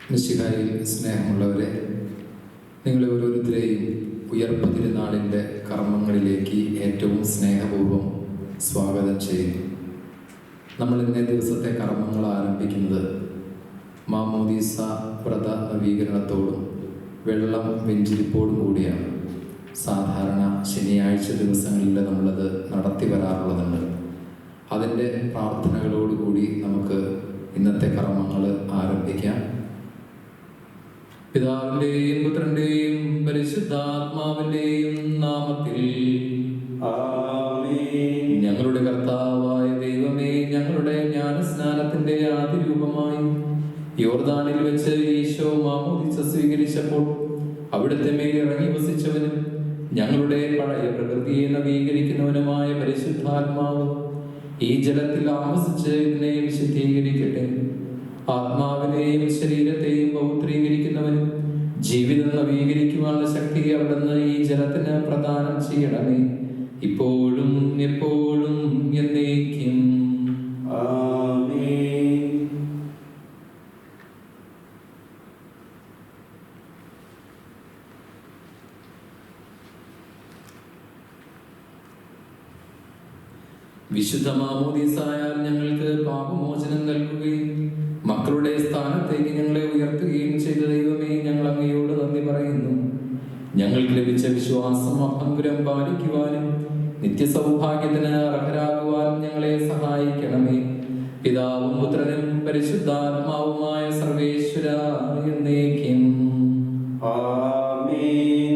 മിശിഹായിൽ സ്നേഹമുള്ളവരെ, നിങ്ങളെ ഓരോരുത്തരെയും ഉയർപ്പ് തിരുനാളിൻ്റെ കർമ്മങ്ങളിലേക്ക് ഏറ്റവും സ്നേഹപൂർവ്വം സ്വാഗതം ചെയ്യുന്നു. നമ്മൾ ഇന്നേ ദിവസത്തെ കർമ്മങ്ങൾ ആരംഭിക്കുന്നത് മാമോദീസ വ്രത നവീകരണത്തോടും വെള്ളം വെഞ്ചിരിപ്പോടും കൂടിയാണ്. സാധാരണ ശനിയാഴ്ച ദിവസങ്ങളിൽ നമ്മളത് നടത്തി വരാറുള്ളതുണ്ട്. അതിൻ്റെ പ്രാർത്ഥനകളോടുകൂടി നമുക്ക് ഇന്നത്തെ കർമ്മങ്ങൾ ആരംഭിക്കാം. പിതാവിന്റെയും പുത്രന്റെയും പരിശുദ്ധാത്മാവിന്റെയും നാമത്തിൽ ആമേൻ. ഞങ്ങളുടെ കർത്താവായ ദൈവമേ, ഞങ്ങളുടെ ജ്ഞാനസ്നാനത്തിന്റെ ആദിരൂപമായി യോർദാനിൽ വെച്ച് ഈശോ മാമോദീസ സ്വീകരിച്ചപ്പോൾ അവിടുത്തെ മേൽ ഇറങ്ങി വസിച്ചവനും ഞങ്ങളുടെ പഴയ പ്രകൃതിയെ നവീകരിക്കുന്നവനുമായ പരിശുദ്ധാത്മാവ് ഈ ജലത്തിൽ ആവസിച്ച് ഇതിനെ വിശുദ്ധീകരിക്കട്ടെ. ആത്മാവിനെയും ശരീരത്തെയും പൗത്രീകരിക്കുന്നവനും ജീവിതം നവീകരിക്കുവാനുള്ള ശക്തി അവിടുന്ന് ഈ ജലത്തിന് പ്രദാനം ചെയ്യണമേ, ഇപ്പോഴും എപ്പോഴും എന്നേക്കും. ആമേൻ. വിശുദ്ധ മാമോദീസായാൽ ഞങ്ങൾക്ക് പാപമോചനം നൽകുകയും മക്കളുടെ സ്ഥാനത്തേക്ക് ഞങ്ങളെ ഉയർത്തുകയും ചെയ്ത ദൈവമേ, ഞങ്ങൾ അങ്ങയോട് നന്ദി പറയുന്നു. ഞങ്ങൾക്ക് ലഭിച്ച വിശ്വാസം അഭംഗുരം പാലിക്കുവാനും നിത്യസൗഭാഗ്യത്തിന് അർഹരാകുവാനും ഞങ്ങളെ സഹായിക്കണമേ. പിതാവും പുത്രനും പരിശുദ്ധാത്മാവുമായ സർവേശ്വര എന്നേക്കും. ആമേൻ.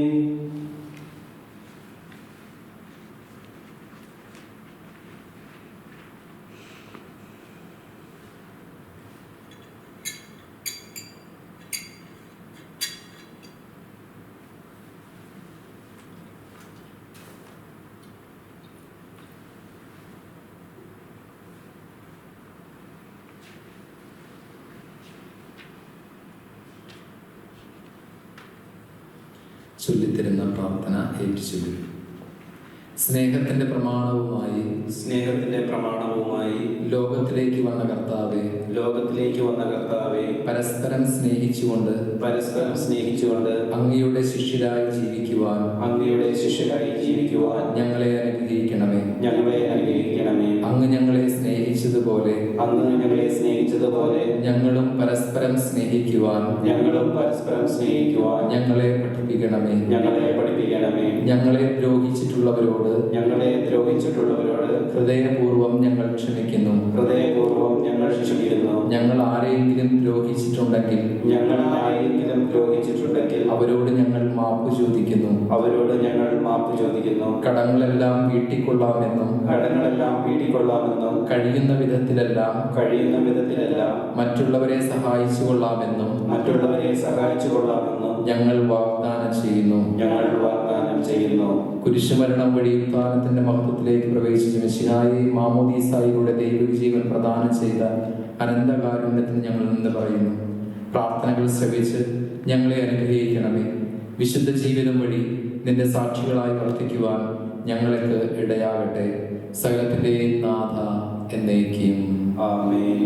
ചൊല്ലിത്തരുന്ന പ്രാർത്ഥന ഏറ്റുചൊല്ലി. സ്നേഹത്തിന്റെ പ്രമാണവുമായി ലോകത്തിലേക്ക് വന്ന കർത്താവേ, പരസ്പരം സ്നേഹിച്ചുകൊണ്ട് അങ്ങയുടെ ശിഷ്യരായി ജീവിക്കുവാൻ ഞങ്ങളെ അനുഗ്രഹിക്കണമേ. അങ്ങ് ഞങ്ങളെ സ്നേഹിച്ചതുപോലെ ഞങ്ങളും പരസ്പരം സ്നേഹിക്കുവാൻ ഞങ്ങളെ പഠിപ്പിക്കണമേ. ഞങ്ങളെ ദ്രോഹിച്ചിട്ടുള്ളവരോട് ഹൃദയപൂർവ്വം ഞങ്ങൾ ക്ഷമിക്കുന്നു. ഞങ്ങൾ ആരെയെങ്കിലും ദ്രോഹിച്ചിട്ടുണ്ടെങ്കിൽ അവരോട് ഞങ്ങൾ മാപ്പ് ചോദിക്കുന്നു. കടങ്ങളെല്ലാം വീട്ടിക്കൊള്ളാമെന്നും കഴിയുന്ന വിധത്തിലെല്ലാം മറ്റുള്ളവരെ സഹായിച്ചു കൊള്ളാമെന്നും ഞങ്ങൾ വാഗ്ദാനം ചെയ്യുന്നു. കുരിശുമരണം വഴി ഉത്ഥാനത്തിന്റെ മഹത്വത്തിലേക്ക് പ്രവേശിച്ച മിശിഹായെ മാമോദീസായിലൂടെ ദൈവിക ജീവൻ പ്രദാനം ചെയ്ത അനന്തകാരുണ്യത്തിന് ഞങ്ങൾ നിന്ന് പറയുന്നു. പ്രാർത്ഥനകൾ ശ്രവിച്ച് ഞങ്ങളെ അനുഗ്രഹിക്കണമേ. വിശുദ്ധ ജീവിതം വഴി നിന്റെ സാക്ഷികളായി വർത്തിക്കുവാൻ ഞങ്ങൾക്ക് ഇടയാകട്ടെ. സകലത്തിന്റെയും നാഥ എന്നേക്കും. ആമേൻ.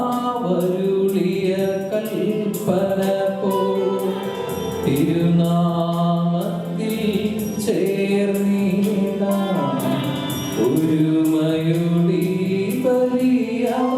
കർത്താവരുളിയ കൽപ്പന പോ തിരുനാമത്തിൽ ചേർന്നിടാം ഒരുമയുടെ ബലിയർപ്പിക്കാം.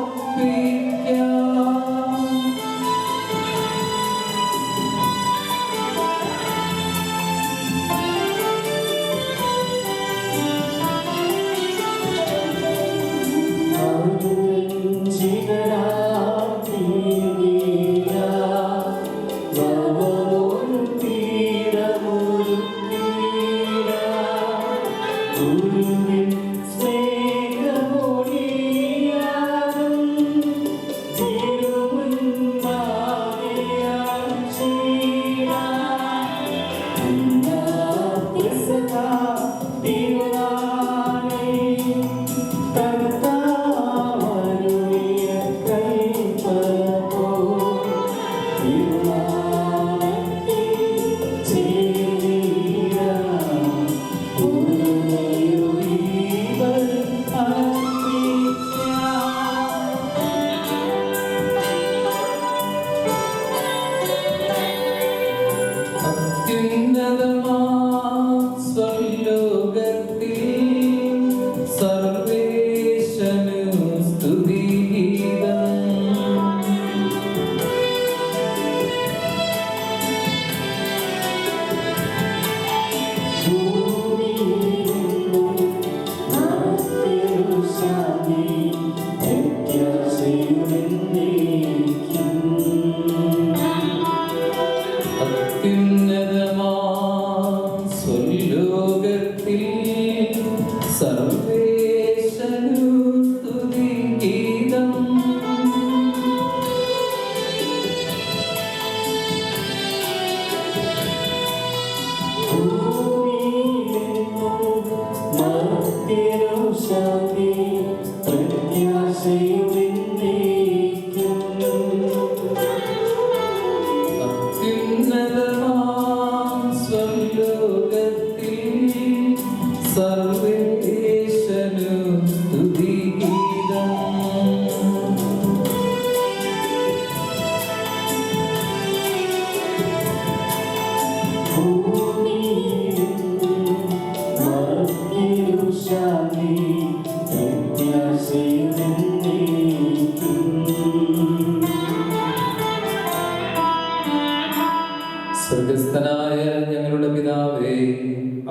സ്വർഗസ്ഥനായ ഞങ്ങളുടെ പിതാവേ,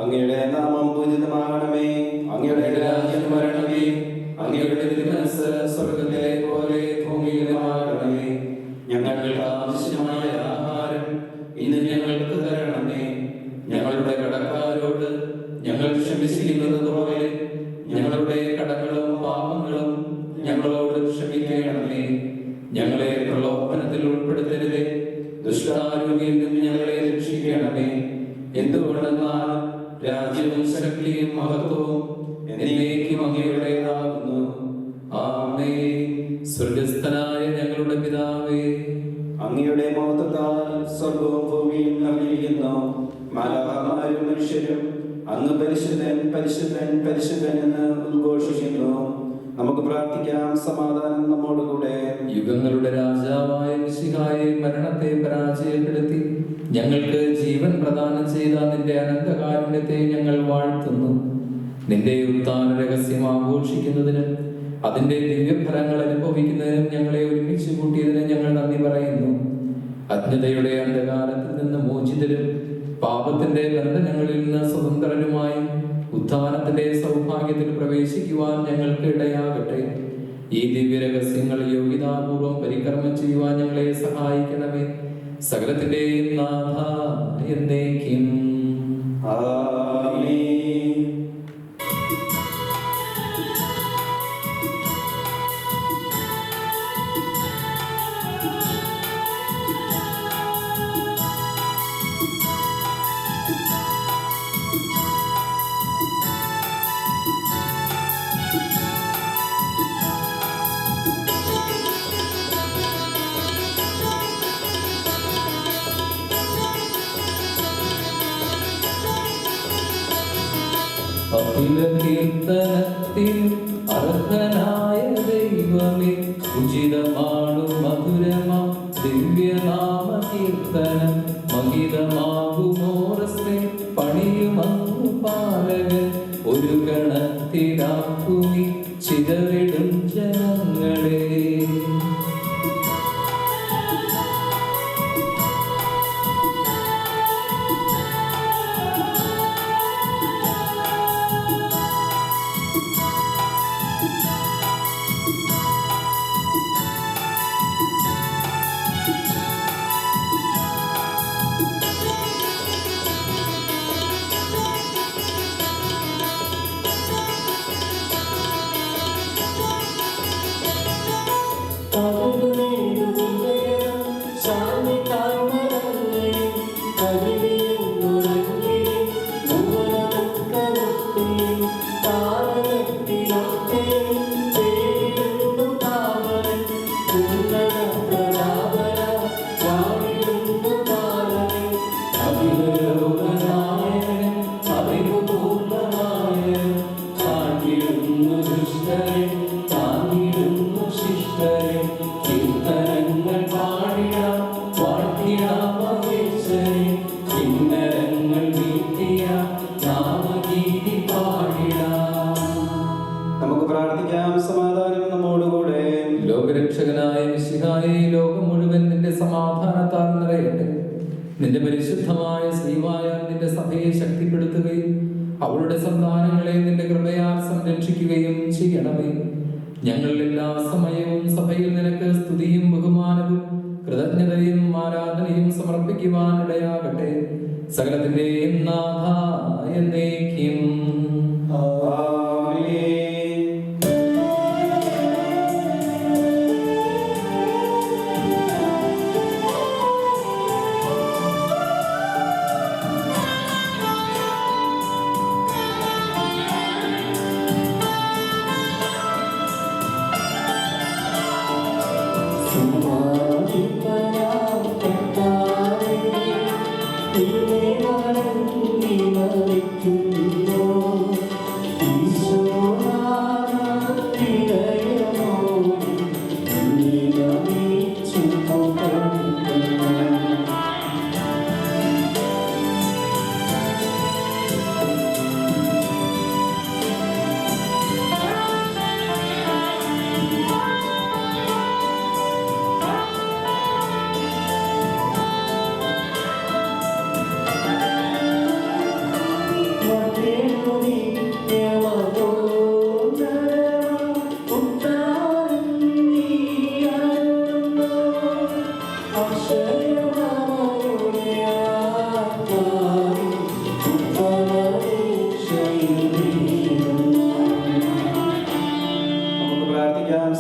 അങ്ങയുടെ നാമം പൂജിതമാകണമേ. അങ്ങയുടെ രാജ്യം വരണമേ. അങ്ങയുടെ തിരുമനസ്സ് സ്വർഗ്ഗത്തിലെ പോലെ ഭൂമിയിലുമാകണമേ. ഞങ്ങൾക്ക് ആവശ്യമായ ആഹാരം ഇന്ന് ഞങ്ങൾക്ക് തരണമേ. ഞങ്ങളുടെ കടക്കാരോട് ഞങ്ങൾ ക്ഷമിച്ചിരിക്കുന്നത് പോലെ ഞങ്ങളുടെ കടങ്ങളും പാപങ്ങളും ഞങ്ങളോട് ക്ഷമിക്കണമേ. ഞങ്ങളെ പ്രലോഭനത്തിൽ ഉൾപ്പെടുത്തരുതേ, ദുഷ്ടാരൂപിയിൽ നിന്ന് ഞങ്ങളെ രക്ഷിക്കണമേ. എന്തുകൊണ്ടെന്നാൽ രാജ്യവും ശക്തിയും മഹത്വവും എന്നേക്കും അങ്ങയുടേതാകുന്നു. ആമേൻ. സ്വർഗസ്ഥനായ ഞങ്ങളുടെ പിതാവേ, അങ്ങയുടെ മഹത്വത്താൽ സ്വർഗവും ഭൂമിയും നിറഞ്ഞിരിക്കുന്നു. മാലാഖമാരും മനുഷ്യരും അങ്ങ് പരിശുദ്ധൻ പരിശുദ്ധൻ പരിശുദ്ധൻ എന്ന് ഉദ്ഘോഷിക്കുന്നു. നമുക്ക് പ്രാർത്ഥിക്കാം. സമാധാനം നമ്മോടുകൂടെ. യുഗങ്ങളുടെ രാജാവായ മിശിഹായെ മരണത്തെ പരാജയപ്പെടുത്തി ഞങ്ങൾക്ക് ജീവൻ പ്രദാനം ചെയ്ത നിന്റെ അനന്തകാരുണ്യത്തെ ഞങ്ങൾ വാഴ്ത്തുന്നു. നിന്റെ ഉത്ഥാന രഹസ്യം ആഘോഷിക്കുന്നതിനും അതിന്റെ ദിവ്യഫലങ്ങൾ അനുഭവിക്കുന്നതിനും ഞങ്ങളെ ഒരുമിച്ച് കൂട്ടിയതിന് ഞങ്ങൾ നന്ദി പറയുന്നു. അജ്ഞതയുടെ അന്ധകാരത്തിൽ നിന്ന് മോചിതരും പാപത്തിന്റെ ബന്ധനങ്ങളിൽ നിന്ന് സ്വതന്ത്രരുമായി ഉത്ഥാനത്തിന്റെ സൗഭാഗ്യത്തിൽ പ്രവേശിക്കുവാൻ ഞങ്ങൾക്ക് ഇടയാകട്ടെ. ഈ ദിവ്യരഹസ്യങ്ങൾ യോഗ്യതാപൂർവം പരികർമ്മം ചെയ്യുവാൻ ഞങ്ങളെ സഹായിക്കണമേ. സകലത്തിന്റെയും നാഥ എന്നേക്കും ആമേൻ. അഖില കീർത്തനത്തിൽ അർഹനായ ദൈവമേ, ഉചിതമാണു മധുരമാ ദിവ്യനാമ കീർത്തനം. മഹിതമാകുമോറസ്തെ പണിയുമങ്ങു പാലകൻ. ഒരു ഗണത്തിലാക്കുമി ചിതറിടും ജനങ്ങളെ. നിന്റെ പരിശുദ്ധമായ ശ്രീവായാൽ നിന്റെ സഭയെ ശക്തിപ്പെടുത്തുകയും അവളുടെ സന്താനങ്ങളെ നിന്റെ കൃപയാൽ സംരക്ഷിക്കുകയും ചെയ്യണമേ. ഞങ്ങൾ എല്ലാ സമയവും സഭയിൽ നിനക്ക് സ്തുതിയും ബഹുമാനവും കൃതജ്ഞതയും ആരാധനയും സമർപ്പിക്കുവാൻ ഇടയാകട്ടെ. സകലത്തിന്റെയും നാഥ എന്നേക്കും.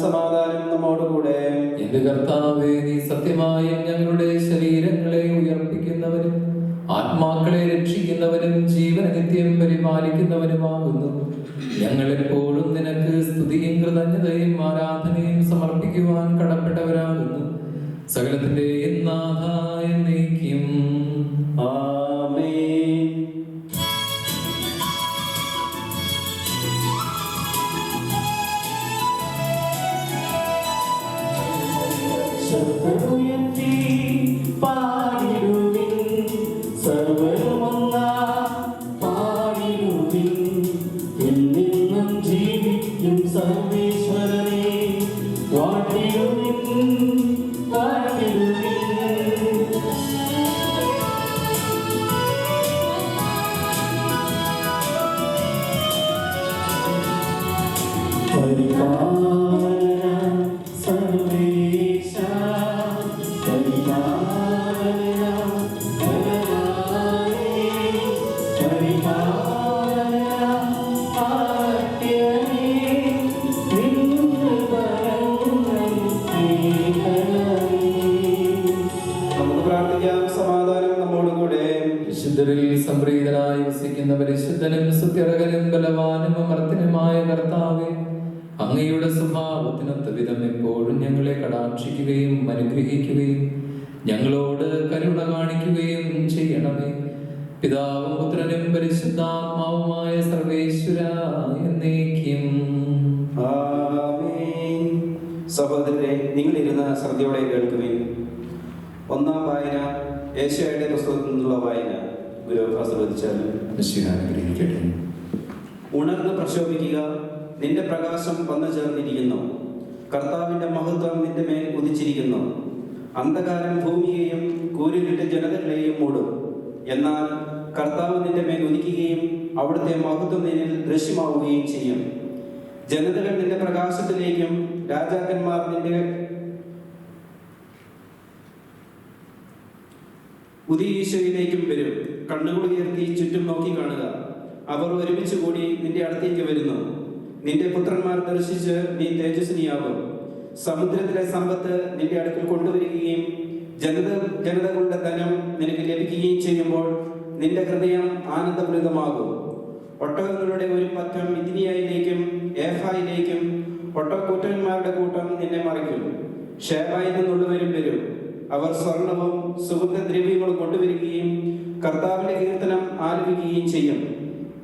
സമാധാനം നമ്മോടുകൂടെ. എന്റെ കർത്താവേ, നീ സത്യമായും ഞങ്ങളുടെ ശരീരങ്ങളെ ഉയർപ്പിക്കുന്നവനും ആത്മാക്കളെ രക്ഷിക്കുന്നവനും ജീവന നിത്യം പരിപാലിക്കുന്നവനുമാകുന്നു. ഞങ്ങൾ എപ്പോഴും നിനക്ക് സ്തുതിയും കൃതജ്ഞതയും ആരാധനയും സമർപ്പിക്കുവാൻ കടപ്പെട്ടവരാകുന്നു. സകലത്തിന്റെയും നാഥ എന്നേക്കും. ആമേൻ. ശബ്ദമുയർത്തി പാടിടുവിൻ, സർവ്വരുമൊന്നാ പാടിടുവിൻ. എന്നെന്നും ജീവിക്കും സർവേശ്വരനെ വാഴ്ത്തിടുവിൻ, വാഴ്ത്തിടുവിൻ. വിശുദ്ധരിൽ സംപ്രീതനായി വസിക്കുന്ന പരിശുദ്ധനും സുത്യർഹനും ബലവാനും അമർത്തിനുമായ കർത്താവേ, അങ്ങയുടെ സ്വഭാവത്തിനൊത്ത വിധം എപ്പോഴും ഞങ്ങളെ കടാക്ഷിക്കുകയും അനുഗ്രഹിക്കുകയും ഞങ്ങളോട് കരുണ കാണിക്കുകയും ചെയ്യണമേ. പിതാവും പുത്രനും പരിശുദ്ധാത്മാവുമായ സർവേശ്വര എന്നേക്കും. ആമേൻ. സഹോദരരെ, നിങ്ങളിരുന്ന ശ്രദ്ധയോടെ കേൾക്കുവിൻ. ഒന്നാം വായന യേശയ്യായുടെ പുസ്തകത്തിൽ നിന്നുള്ള വായന. ഗുരു ആശീർവദിച്ചാലും. അനുഗ്രഹിക്കട്ടെ. ഉണർന്ന് പ്രശോഭിക്കുക, നിന്റെ പ്രകാശം വന്നു ചേർന്നിരിക്കുന്നു. കർത്താവിന്റെ മഹത്വം നിന്റെ മേൽ ഉദിച്ചിരിക്കുന്നു. അന്ധകാരം ഭൂമിയെയും കൂരിരുട്ട് ജനതകളെയും മൂടും. എന്നാൽ കർത്താവ് നിന്റെ മേൽ ഉദിക്കുകയും അവിടുത്തെ മഹത്വം നിന്നിൽ ദൃശ്യമാവുകയും ചെയ്യും. ജനതകൾ നിന്റെ പ്രകാശത്തിലേക്കും രാജാക്കന്മാർ നിന്റെ ഉദീശയിലേക്കും വരും. കണ്ണുകൾ ഉയർത്തി ചുറ്റും നോക്കി കാണുക. അവർ ഒരുമിച്ച് കൂടി നിന്റെ അടുത്തേക്ക് വരുന്നു. നിന്റെ പുത്രന്മാർ ദർശിച്ച് നീ തേജസ്വിനിയാകും. സമുദ്രത്തിലെ സമ്പത്ത് നിന്റെ അടുക്കൽ കൊണ്ടുവരികയും ജനതകളുടെ ധനം നിനക്ക് ലഭിക്കുകയും ചെയ്യുമ്പോൾ നിന്റെ ഹൃദയം ആനന്ദപൂരിതമാകും. ഒട്ടകങ്ങളുടെ ഒരു പറ്റം മിഥിനിയയിലേക്കും ഏഫായിലേക്കും ഒട്ടക്കൂറ്റന്മാരുടെ കൂട്ടം നിന്നെ മറിക്കും. ഷേബായിൽ നിന്നുള്ളവരും വരും. അവർ സ്വർണവും സുഗന്ധദ്രവ്യങ്ങളും കൊണ്ടുവരികയും കർത്താവിന്റെ കീർത്തനം ആലപിക്കുകയും ചെയ്യും.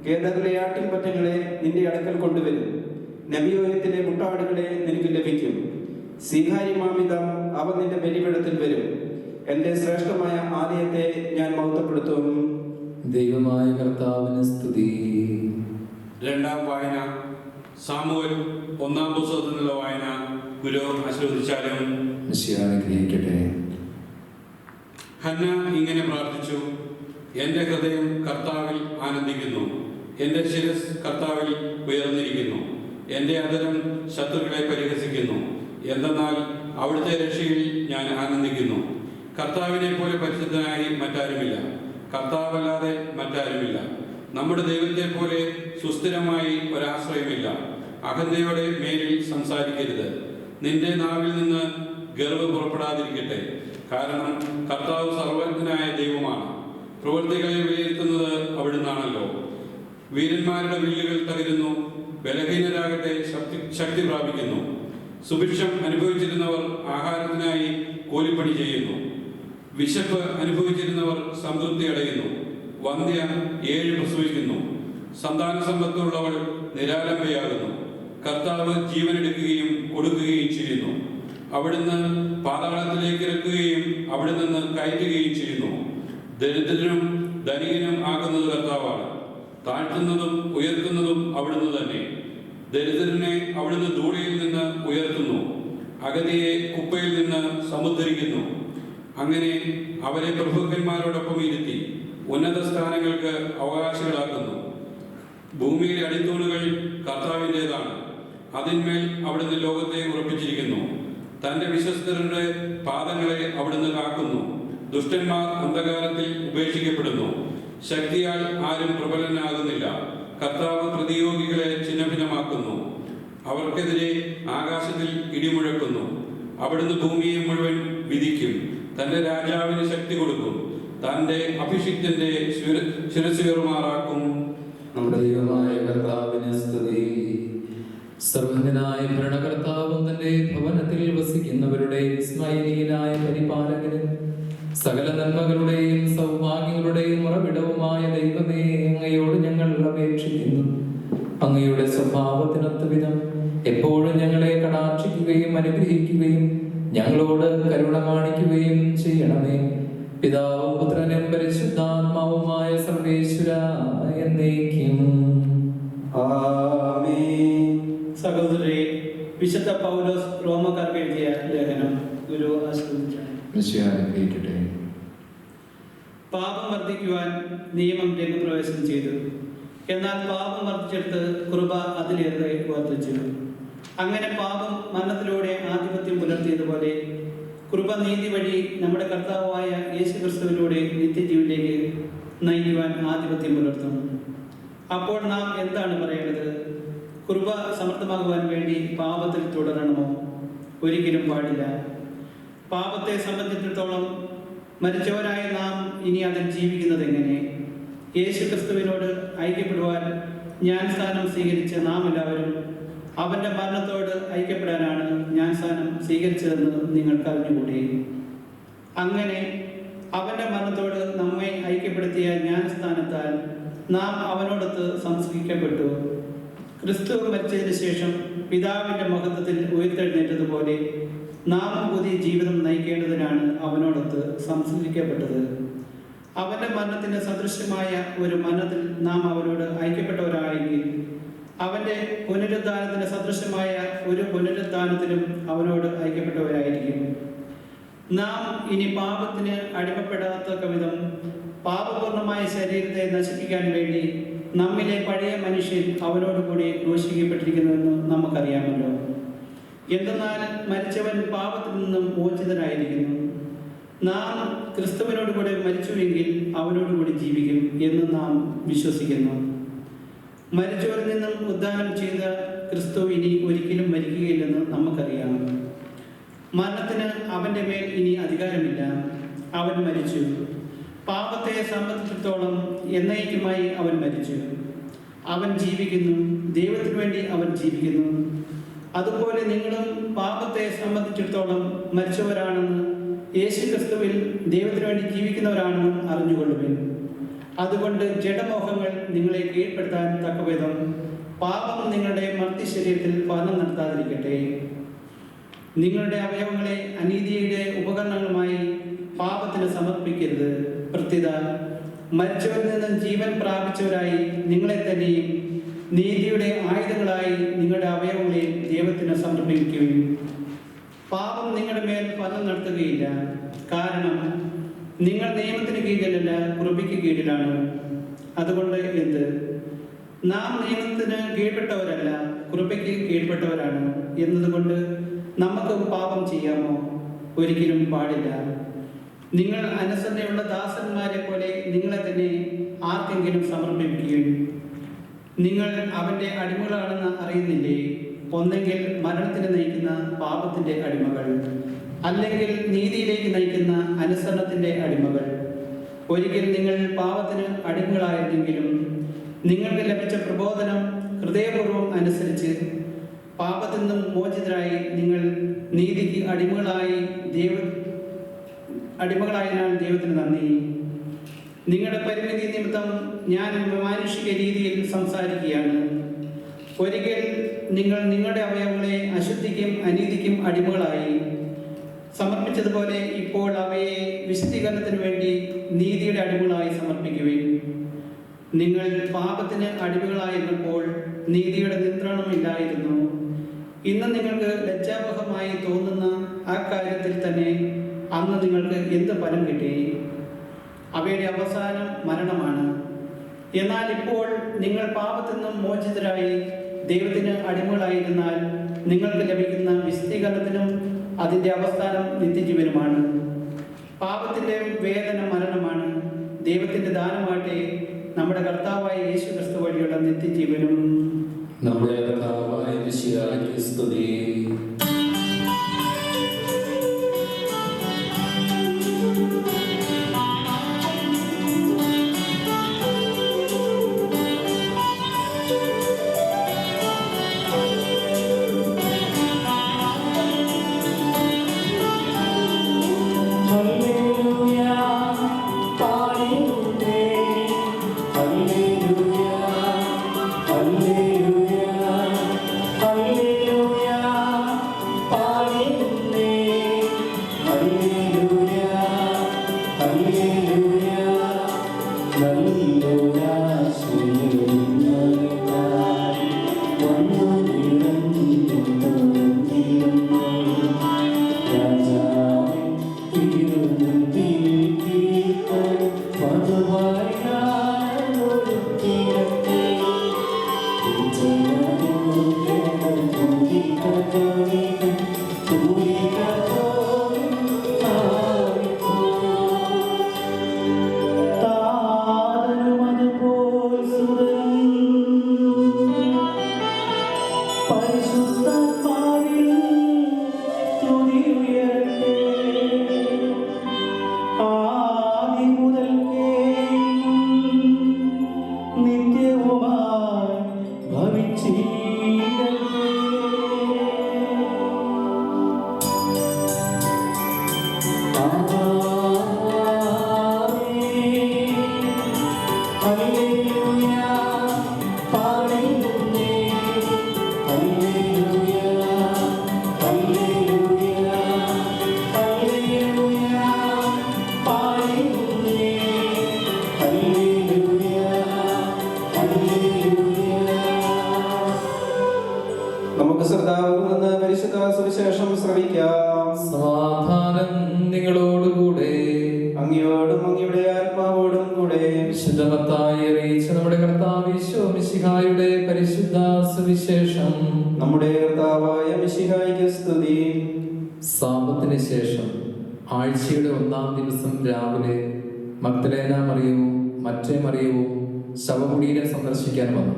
കേദറിലെ ആട്ടിൻപറ്റങ്ങളെ നിന്റെ അടുക്കൽ കൊണ്ടുവരും. നബിയോയത്തിലെ മുട്ടാടുകളെ നിനക്ക് ലഭിക്കും. സ്വീകാര്യമാമിതം അവ നിന്റെ ബലിപീഠത്തിൽ വരും. എന്റെ ശ്രേഷ്ഠമായ ആലയത്തെ ഞാൻ മഹത്വപ്പെടുത്തും. ദൈവമായ കർത്താവിന് സ്തുതി. രണ്ടാം വായന സാമുവേൽ ഒന്നാം പുസ്തകത്തിൽ നിന്നുള്ള വായന. ഗുരു ആശീർവദിച്ചാലും. അനുഗ്രഹിക്കട്ടെ. ഹന്ന ഇങ്ങനെ പ്രാർത്ഥിച്ചു: എൻ്റെ ഹൃദയം കർത്താവിൽ ആനന്ദിക്കുന്നു, എൻ്റെ ശിരസ് കർത്താവിൽ ഉയർന്നിരിക്കുന്നു. എൻ്റെ അധരം ശത്രുക്കളെ പരിഹസിക്കുന്നു. എന്തെന്നാൽ അവിടുത്തെ രക്ഷയിൽ ഞാൻ ആനന്ദിക്കുന്നു. കർത്താവിനെ പോലെ പരിശുദ്ധനായി മറ്റാരുമില്ല, കർത്താവല്ലാതെ മറ്റാരുമില്ല. നമ്മുടെ ദൈവത്തെ പോലെ സുസ്ഥിരമായി ഒരാശ്രയമില്ല. അഹന്തയോടെ മേലിൽ സംസാരിക്കരുത്. നിന്റെ നാവിൽ നിന്ന് ഗർവ് പുറപ്പെടാതിരിക്കട്ടെ. കാരണം കർത്താവ് സർവജ്ഞനായ ദൈവമാണ്. പ്രവൃത്തികളെ വിലയിരുത്തുന്നത് അവിടുന്നാണല്ലോ. വീരന്മാരുടെ വില്ലുകൾ തകരുന്നു, ബലഹീനരാകട്ടെ ശക്തി പ്രാപിക്കുന്നു. സുഭിക്ഷം അനുഭവിച്ചിരുന്നവർ ആഹാരത്തിനായി കൂലിപ്പണി ചെയ്യുന്നു. വിശപ്പ് അനുഭവിച്ചിരുന്നവർ സംതൃപ്തി അടയുന്നു. വന്ധ്യ 7 പ്രസവിക്കുന്നു. സന്താന സമ്പത്തുള്ളവൾ നിരാലംബയാകുന്നു. കർത്താവ് ജീവനെടുക്കുകയും കൊടുക്കുകയും ചെയ്യുന്നു. അവിടുന്ന് പാതാളത്തിലേക്ക് ഇറക്കുകയും അവിടെ നിന്ന് കയറ്റുകയും ചെയ്യുന്നു. ദരിദ്രനും ധനികനും ആകുന്നത് കർത്താവാണ്. താഴ്ത്തുന്നതും ഉയർത്തുന്നതും അവിടുന്ന് തന്നെ. ദരിദ്രനെ അവിടുന്ന് ധൂളിയിൽ നിന്ന് ഉയർത്തുന്നു, അഗതിയെ കുപ്പയിൽ നിന്ന് സമുദ്ധരിക്കുന്നു. അങ്ങനെ അവരെ പ്രഭുക്കന്മാരോടൊപ്പം ഇരുത്തി ഉന്നത സ്ഥാനങ്ങൾക്ക് അവകാശികളാക്കുന്നു. ഭൂമിയിലെ അടിത്തൂണുകൾ കർത്താവിൻ്റെതാണ്. അതിന്മേൽ അവിടുന്ന് ലോകത്തെ ഉറപ്പിച്ചിരിക്കുന്നു. തൻ്റെ വിശ്വസ്തരുടെ പാദങ്ങളെ അവിടുന്ന് കാക്കുന്നു. ദുഷ്ടന്മാർ അന്ധകാരത്തിൽ ഉപേക്ഷിക്കപ്പെടുന്നു. ശക്തിയാൽ ആരും പ്രബലനാകുന്നില്ല. കർത്താവ് പ്രതിയോഗികളെ ഛിന്നഭിന്നമാക്കുന്നു. അവർക്കെതിരെ ആകാശത്തിൽ ഇടിമുഴക്കുന്നു. അവിടുന്ന് ഭൂമിയെ മുഴുവൻ വിധിക്കും. തന്റെ രാജാവിന് ശക്തി കൊടുക്കും. തന്റെ അഭിഷിക്തന്റെ ശിരസുയർമാറാക്കും. നമ്മുടെ ദൈവമായ കർത്താവിന് സ്തുതി. സർവജ്ഞനായ ഭരണകർത്താവും തന്റെ ഭവനത്തിൽ വസിക്കുന്നവരുടെ വിസ്മയനീയനായ പരിപാലകന് സകല നന്മകളുടെയും സൗഭാഗ്യങ്ങളുടെയും ഉറവിടവുമായ ദൈവമേ, അങ്ങയോട് ഞങ്ങൾ അപേക്ഷിക്കുന്നു. അങ്ങയുടെ സ്വഭാവത്തിനൊത്ത വിധം എപ്പോഴും ഞങ്ങളെ കടാക്ഷിക്കുകയും അനുഗ്രഹിക്കുകയും ഞങ്ങളോട് കരുണ കാണിക്കുകയും ചെയ്യണമേ. പിതാവും പുത്രനും പരിശുദ്ധാത്മാവുമായ സർവേശ്വര എന്നേക്കും. ആമേൻ. സഹോദരരെ, വിശുദ്ധ പൗലോസ് റോമക്കാർക്ക് എഴുതിയ ലേഖനം ഗുരു ആശീർവദിച്ചു. അനുഗ്രഹിക്കട്ടെ. പാപം വർദ്ധിക്കുവാൻ നിയമം രംഗപ്രവേശനം ചെയ്തു. എന്നാൽ പാപം വർദ്ധിച്ചെടുത്ത് കൃപ അതിലേറെ വർദ്ധിച്ചു. അങ്ങനെ പാപം മരണത്തിലൂടെ ആധിപത്യം പുലർത്തിയതുപോലെ കൃപ നീതി വഴി നമ്മുടെ കർത്താവായ യേശുക്രിസ്തുവിലൂടെ നിത്യജീവനിലേക്ക് നയിക്കുവാൻ ആധിപത്യം പുലർത്തും. അപ്പോൾ നാം എന്താണ് പറയേണ്ടത്? കൃപ സമർത്ഥമാകുവാൻ വേണ്ടി പാപത്തിൽ തുടരണമോ? ഒരിക്കലും പാടില്ല. പാപത്തെ സംബന്ധിച്ചിടത്തോളം മരിച്ചവരായ നാം ഇനി അതിൽ ജീവിക്കുന്നത് എങ്ങനെ? യേശുക്രിസ്തുവിനോട് ഐക്യപ്പെടുവാൻ ജ്ഞാനസ്നാനം സ്വീകരിച്ച നാം എല്ലാവരും അവന്റെ മരണത്തോട് ഐക്യപ്പെടാനാണ് ജ്ഞാനസ്നാനം സ്വീകരിച്ചതെന്ന് നിങ്ങൾക്ക് അറിഞ്ഞുകൂടി. അങ്ങനെ അവന്റെ മരണത്തോട് നമ്മെ ഐക്യപ്പെടുത്തിയ ജ്ഞാനസ്നാനത്താൽ നാം അവനോടൊത്ത് സംസ്കരിക്കപ്പെട്ടു. ക്രിസ്തു മരിച്ചതിന് ശേഷം പിതാവിന്റെ മഹത്വത്തിൽ ഉയർത്തെഴുന്നേറ്റതുപോലെ നാം പുതിയ ജീവിതം നയിക്കേണ്ടതിനാണ് അവനോടൊത്ത് സംസ്കരിക്കപ്പെട്ടത്. അവന്റെ മരണത്തിന് സദൃശ്യമായ ഒരു മരണത്തിൽ നാം അവനോട് ഐക്യപ്പെട്ടവരായെങ്കിൽ അവന്റെ പുനരുദ്ധാനത്തിന് സദൃശമായ ഒരു പുനരുദ്ധാനത്തിലും അവനോട് ഐക്യപ്പെട്ടവരായിരിക്കും. നാം ഇനി പാപത്തിന് അടിമപ്പെടാത്തക്ക വിധം പാപപൂർണമായ ശരീരത്തെ നശിപ്പിക്കാൻ വേണ്ടി നമ്മിലെ പഴയ മനുഷ്യൻ അവനോട് കൂടി ക്രൂശിക്കപ്പെട്ടിരിക്കുന്നുവെന്ന് നമുക്കറിയാമല്ലോ. എന്തെന്നാൽ മരിച്ചവൻ പാപത്തിൽ നിന്നും മോചിതനായിരിക്കുന്നു. നാം ക്രിസ്തുവിനോട് കൂടെ മരിച്ചുവെങ്കിൽ അവനോട് കൂടി ജീവിക്കും എന്ന് നാം വിശ്വസിക്കുന്നു. മരിച്ചവരിൽ നിന്നും ഉദ്ധാനം ചെയ്ത ക്രിസ്തു ഇനി ഒരിക്കലും മരിക്കുകയില്ലെന്ന് നമുക്കറിയാം. മരണത്തിന് അവന്റെ മേൽ ഇനി അധികാരമില്ല. അവൻ മരിച്ചു. പാപത്തെ സംബന്ധിച്ചിടത്തോളം എന്നേക്കുമായി അവൻ മരിച്ചു. അവൻ ജീവിക്കുന്നു. ദൈവത്തിന് വേണ്ടി അവൻ ജീവിക്കുന്നു. അതുപോലെ നിങ്ങളും പാപത്തെ സംബന്ധിച്ചിടത്തോളം മരിച്ചവരാണെന്ന് യേശുക്രിസ്തുവിൽ ദൈവത്തിന് വേണ്ടി ജീവിക്കുന്നവരാണെന്നും അറിഞ്ഞുകൊള്ളുവിൻ. അതുകൊണ്ട് ജഡമോഹങ്ങൾ നിങ്ങളെ കീഴ്പ്പെടുത്താൻ തക്കവിധം പാപം നിങ്ങളുടെ മർത്തി ശരീരത്തിൽ പാലനം നടത്താതിരിക്കട്ടെ. നിങ്ങളുടെ അവയവങ്ങളെ അനീതിയുടെ ഉപകരണങ്ങളുമായി പാപത്തിന് സമർപ്പിക്കരുത്. പ്രത്യുത മരിച്ചവരിൽ നിന്നും ജീവൻ പ്രാപിച്ചവരായി നിങ്ങളെ തന്നെയും നീതിയുടെ ആയുധങ്ങളായി നിങ്ങളുടെ അവയവങ്ങളെ ദൈവത്തിന് സമർപ്പിക്കുകയും പാപം നിങ്ങളുടെ മേൽ ഫലം നടത്തുകയില്ല. കാരണം നിങ്ങൾ നിയമത്തിന് കീഴിലല്ല, കൃപയ്ക്ക് കീഴിലാണ്. അതുകൊണ്ട് എന്ത്? നാം നിയമത്തിന് കീഴ്പ്പെട്ടവരല്ല, കൃപയ്ക്ക് കീഴ്പ്പെട്ടവരാണ് എന്നതുകൊണ്ട് നമുക്ക് പാപം ചെയ്യാമോ? ഒരിക്കലും പാടില്ല. നിങ്ങൾ അനുസരണയുള്ള ദാസന്മാരെ പോലെ നിങ്ങളെ തന്നെ ആർക്കെങ്കിലും സമർപ്പിക്കുകയും നിങ്ങൾ അവന്റെ അടിമകളാണെന്ന് അറിയുന്നില്ലേ? ഒന്നെങ്കിൽ മരണത്തിന് നയിക്കുന്ന പാപത്തിന്റെ അടിമകൾ, അല്ലെങ്കിൽ നീതിയിലേക്ക് നയിക്കുന്ന അനുസരണത്തിന്റെ അടിമകൾ. ഒരിക്കൽ നിങ്ങൾ പാപത്തിന് അടിമകളായിരുന്നെങ്കിലും നിങ്ങൾക്ക് ലഭിച്ച പ്രബോധനം ഹൃദയപൂർവ്വം അനുസരിച്ച് പാപത്തിൽ നിന്നും മോചിതരായി നിങ്ങൾ നീതിക്ക് അടിമകളായതിനാൽ ദൈവത്തിന് നന്ദി. നിങ്ങളുടെ പരിമിതി നിമിത്തം ഞാൻ മാനുഷിക രീതിയിൽ സംസാരിക്കുകയാണ്. ഒരിക്കൽ നിങ്ങൾ നിങ്ങളുടെ അവയവങ്ങളെ അശുദ്ധിക്കും അനീതിക്കും അടിമകളായി സമർപ്പിച്ചതുപോലെ ഇപ്പോൾ അവയെ വിശുദ്ധീകരണത്തിന് വേണ്ടി നീതിയുടെ അടിമകളായി സമർപ്പിക്കുകയും. നിങ്ങൾ പാപത്തിന് അടിമകളായിരുന്നപ്പോൾ നീതിയുടെ നിയന്ത്രണമില്ലായിരുന്നു. ഇന്ന് നിങ്ങൾക്ക് ലജ്ജാവഹമായി തോന്നുന്ന ആ കാര്യത്തിൽ തന്നെ അന്ന് നിങ്ങൾക്ക് എന്ത് ഫലം കിട്ടി? അവയുടെ അവസാനം മരണമാണ്. എന്നാൽ ഇപ്പോൾ നിങ്ങൾ പാപത്തിൽ നിന്നും മോചിതരായി ദൈവത്തിന് അടിമകളായിരുന്നാൽ നിങ്ങൾക്ക് ലഭിക്കുന്ന വിശുദ്ധീകരണത്തിനും അതിൻ്റെ അവസാനം നിത്യജീവനുമാണ്. പാപത്തിൻ്റെ വേദന മരണമാണ്. ദൈവത്തിൻ്റെ ദാനമാകട്ടെ നമ്മുടെ കർത്താവായ യേശു ക്രിസ്തു വഴിയുള്ള നിത്യജീവനും. നമ്മുടെ കർത്താവായ മിശിഹായ്ക്ക് സ്തുതി. നമുക്ക് ശ്രദ്ധാപൂർവം നിന്ന് പരിശുദ്ധ സുവിശേഷം ശ്രവിക്കാം. സമാധാനം നിങ്ങളോടുകൂടെ. അങ്ങയോടും അങ്ങയുടെ ആത്മാവോടും കൂടെ. വിശുദ്ധ മത്തായി അറിയിച്ച നമ്മുടെ കർത്താവ് യേശു മിശിഹായുടെ പരിശുദ്ധ സുവിശേഷം. നമ്മുടെ കർത്താവായ മിശിഹായ്ക്ക് സ്തുതി. സാപത്തിന് ശേഷം ആഴ്ചയുടെ 1-ാം ദിവസം രാവിലെ മഗ്ദലേന മറിയവും മറ്റേ മറിയവും ശവകുടീരം സന്ദർശിക്കാൻ വന്നു.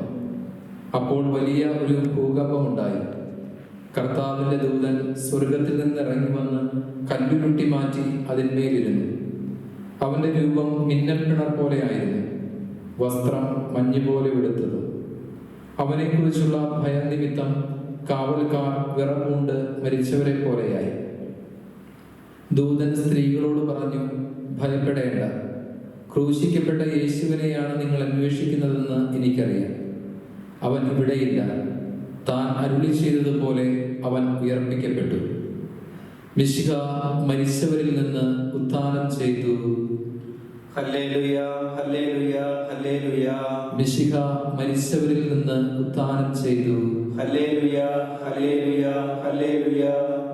അപ്പോൾ വലിയ ഒരു ഭൂകമ്പമുണ്ടായി. കർത്താവിന്റെ ദൂതൻ സ്വർഗത്തിൽ നിന്ന് ഇറങ്ങി വന്ന് കല്ലുരുട്ടി മാറ്റി അതിന്മേലിരുന്നു. അവന്റെ രൂപം മിന്നൽ പിണർ പോലെയായിരുന്നു, വസ്ത്രം മഞ്ഞുപോലെ വെളുത്തത്. അവനെക്കുറിച്ചുള്ള ഭയം നിമിത്തം കാവൽക്കാർ വിറപൂണ്ട് മരിച്ചവരെ പോലെയായി. ദൂതൻ സ്ത്രീകളോട് പറഞ്ഞു, ഭയപ്പെടേണ്ട, ക്രൂശിക്കപ്പെട്ട യേശുവിനെയാണ് നിങ്ങൾ അന്വേഷിക്കുന്നതെന്ന് എനിക്കറിയാം. അവൻ ഇവിടെയില്ല. താൻ അരുളി ചെയ്തതുപോലെ അവൻ ഉയർപ്പിക്കപ്പെട്ടു. മിശിഹ മരിച്ചവരിൽ നിന്ന് ഉത്ഥാനം ചെയ്തു. ഹല്ലേലൂയ, ഹല്ലേലൂയ, ഹല്ലേലൂയ. മിശിഹ മരിച്ചവരിൽ നിന്ന് ഉത്ഥാനം ചെയ്തു. ഹല്ലേലൂയ, ഹല്ലേലൂയ, ഹല്ലേലൂയ.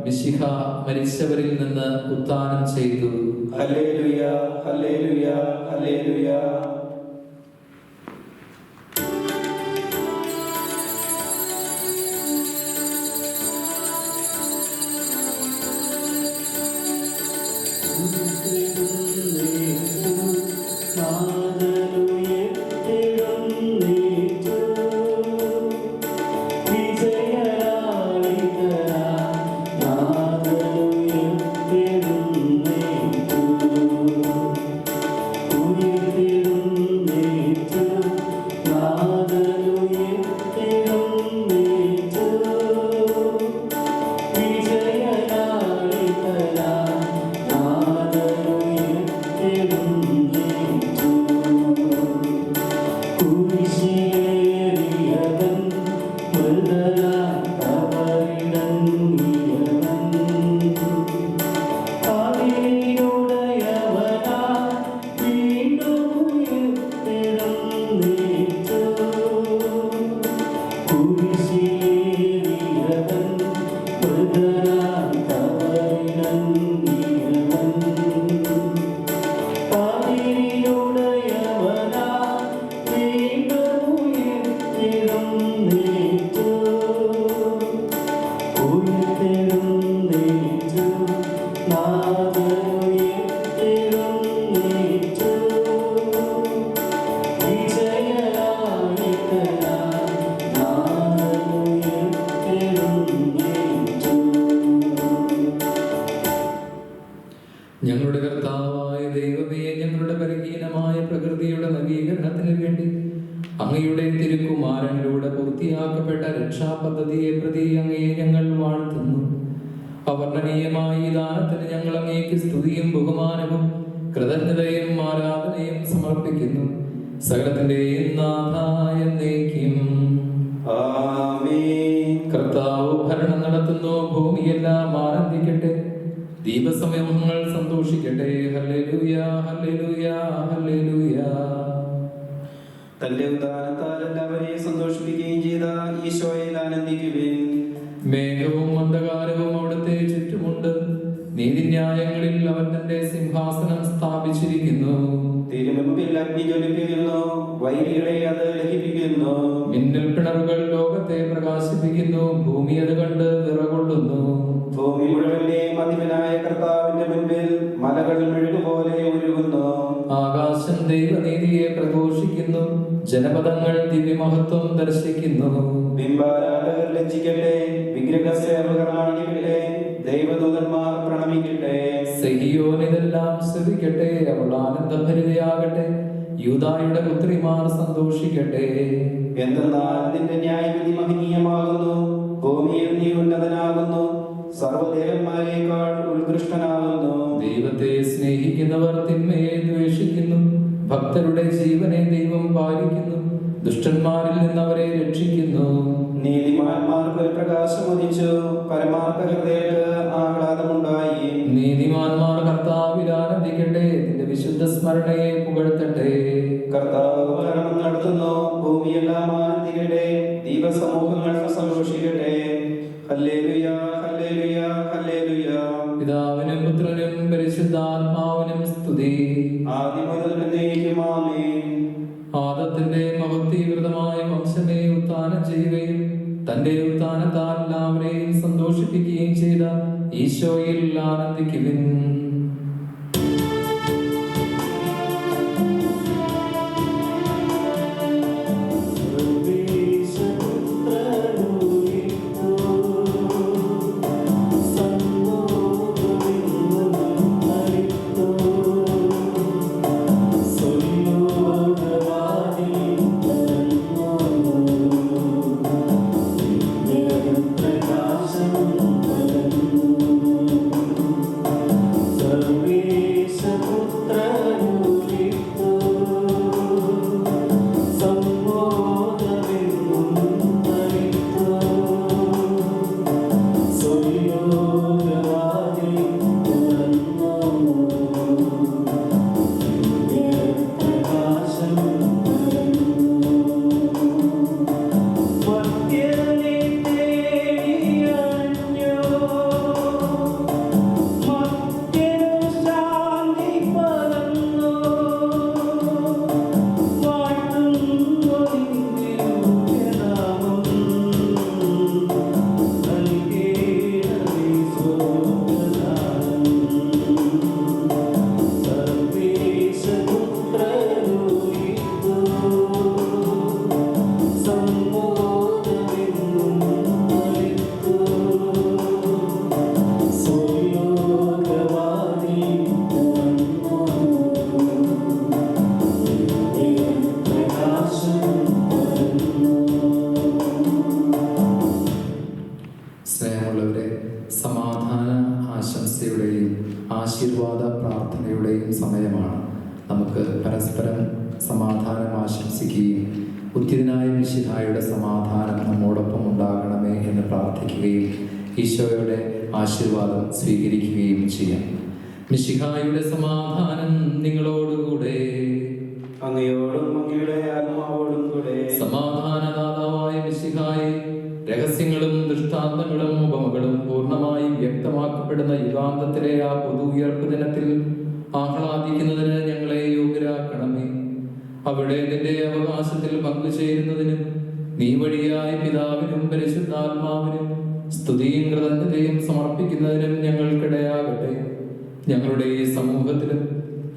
മിശിഹ മരിച്ചവരിൽ നിന്ന് ഉത്ഥാനം ചെയ്തു. ഹല്ലേലൂയ ഹല്ലേലൂയ ഹല്ലേലൂയ. ഞങ്ങളുടെ കർത്താവായ ദൈവമേ, ഞങ്ങളുടെ ബലഹീനമായ പ്രകൃതിയുടെ നവീകരണത്തിന് വേണ്ടി അങ്ങയുടെ തിരുക്കുമാരനിലൂടെ പൂർത്തിയാക്കപ്പെട്ട രക്ഷാപദ്ധതിയെ പ്രതി അങ്ങയെ ഞങ്ങൾ വാഴ്ത്തുന്നു. അവർണ്ണനീയമായ ഈ ദാനത്തിന് ഞങ്ങൾ അങ്ങേക്ക് സ്തുതിയും ബഹുമാനവും കൃതജ്ഞതയും ആരാധനയും സമർപ്പിക്കുന്നു. സകലത്തിന്റെയും നാഥായ എന്നേക്കും ആമേൻ. കർത്താവ് ഭരണം നടത്തുന്നു, ഭൂമിയെല്ലാം ആനന്ദിക്കട്ടെ, ദീപസമൂഹങ്ങൾ സന്തോഷിക്കട്ടെ. ഹല്ലേലൂയ ഹല്ലേലൂയ ഹല്ലേലൂയ. തന്റെ ഉദാനത്താൽ എല്ലാവരെയും സന്തോഷിപ്പിക്കുകയും ചെയ്ത ഈശോയിൽ ആനന്ദിക്കുവിൻ. മേഘവും അന്ധകാരവും അവിടുത്തെ ചുറ്റുമുണ്ട്, നീതിന്യായങ്ങളിൽ അവൻ തന്റെ സിംഹാസനം സ്ഥാപിച്ചിരിക്കുന്നു. തിരുമുൻപിൽ അഗ്നി ജ്വലിപ്പിക്കുന്നു, വൈരികളെ അത് ലഹിപ്പിക്കുന്നു. മിന്നൽ പിണറുകൾ ലോകത്തെ പ്രകാശിപ്പിക്കുന്നു, ഭൂമി അത് കണ്ട് വിറകൊള്ളുന്നു. ഭൂമി മുഴുവന്റെയും അധിപനായ കർത്താവിന്റെ മുൻപിൽ മലകൾ മെഴുകുപോലെ ഒഴുകുന്നു. ആകാശം ദൈവനീതിയെ പ്രഘോഷിക്കുന്നു, ജനപദങ്ങൾ ദിവ്യമഹത്വം ദർശിക്കുന്നു. ബിംബാരാധകർ ലജ്ജിക്കട്ടെ, വിഗ്രഹസേവകർ ആണിക്കട്ടെ, ദൈവദൂതന്മാർ പ്രണമിക്കട്ടെ. സിഹിയോനിതെല്ലാം ശ്രവിക്കട്ടെ, അവൾ ആനന്ദഭരിതയാകട്ടെ, യൂദായുടെ പുത്രിമാർ സന്തോഷിക്കട്ടെ. എന്തെന്നാൽ നിന്റെ ന്യായവിധി മഹനീയമാകുന്നു, ഭൂമിയിൽ നീ ഉന്നതനാകുന്നു, സർവ്വദേവന്മാരേക്കാൾ ഉത്കൃഷ്ടനാകുന്നു. ദൈവത്തെ സ്നേഹിക്കുന്നവർ തിന്മയെ ദ്വേഷിക്കുന്നു, ഭക്തരുടെ ജീവനെ ദൈവം പാലിക്കുന്നു, ദുഷ്ടന്മാരിൽ നിന്ന് അവരെ രക്ഷിക്കുന്നു. നീതിമാന്മാർക്ക് ഒരു പ്രകാശം ഉദിച്ചു, പരമാർത്ഥ ഹൃദയർക്ക് ആഹ്ലാദമുണ്ടായി. നീതിമാന്മാർ കർത്താവിൽ ആനന്ദിക്കട്ടെ, നിന്റെ വിശുദ്ധ സ്മരണയെ പുകഴ്ത്തട്ടെ. കർത്താവ് ഭരണം നടത്തുന്നു, ഭൂമിയെല്ലാം ആനന്ദിക്കട്ടെ, ദീപസമൂഹങ്ങൾ സന്തോഷിക്കട്ടെ. ഹല്ലേലൂയ ഹല്ലേലൂയ ഹല്ലേലൂയ. പിതാവിനും പുത്രനും പരിശുദ്ധാത്മാവിനും സ്തുതി. ആദ്യം മുതൽ എന്നേക്കും ആമേൻ. ആദത്തിന്റെ മഹത്വീകൃതമായ വംശമേ, ഉത്ഥാനം ചെയ്യുകയും തന്റെ ഉത്ഥാനത്താൽ എല്ലാവരെയും സന്തോഷിപ്പിക്കുകയും ചെയ്ത ഈശോയിൽ ആനന്ദിക്കുവിൻ. പ്രകാശം ഉത്തിതനായ മിശിഹായുടെ സമാധാനം നമ്മോടൊപ്പം ഉണ്ടാകണമേ എന്ന് പ്രാർത്ഥിക്കുകയും ഈശോയുടെ ആശീർവാദം സ്വീകരിക്കുകയും ചെയ്യാം. മിശിഹായുടെ സമാധാനം നിങ്ങളോടുകൂടെ. അങ്ങയോടും അങ്ങയുടെ ആത്മാവോടും കൂടെ. സമാധാനദാതാവായ മിശിഹായെ, രഹസ്യങ്ങളും ദൃഷ്ടാന്തങ്ങളും ഉപമകളും പൂർണ്ണമായും വ്യക്തമാക്കപ്പെടുന്ന യുഗാന്തത്തിലെ ആ പൊതു ഉയർപ്പ് ദിനത്തിൽ ആഹ്ലാദിക്കുന്നതിന് ഞങ്ങളെ യോഗ്യരാക്കണമേ. അവിടെ നിന്റെ അവകാശത്തിൽ പങ്കുചേരുന്നതിനും നീ വഴിയായി പിതാവിനും പരിശുദ്ധാത്മാവിനും സ്തുതിയും കൃതജ്ഞതയും സമർപ്പിക്കുന്നതിനും ഞങ്ങൾക്കിടയാകട്ടെ. ഞങ്ങളുടെ ഈ സമൂഹത്തിലും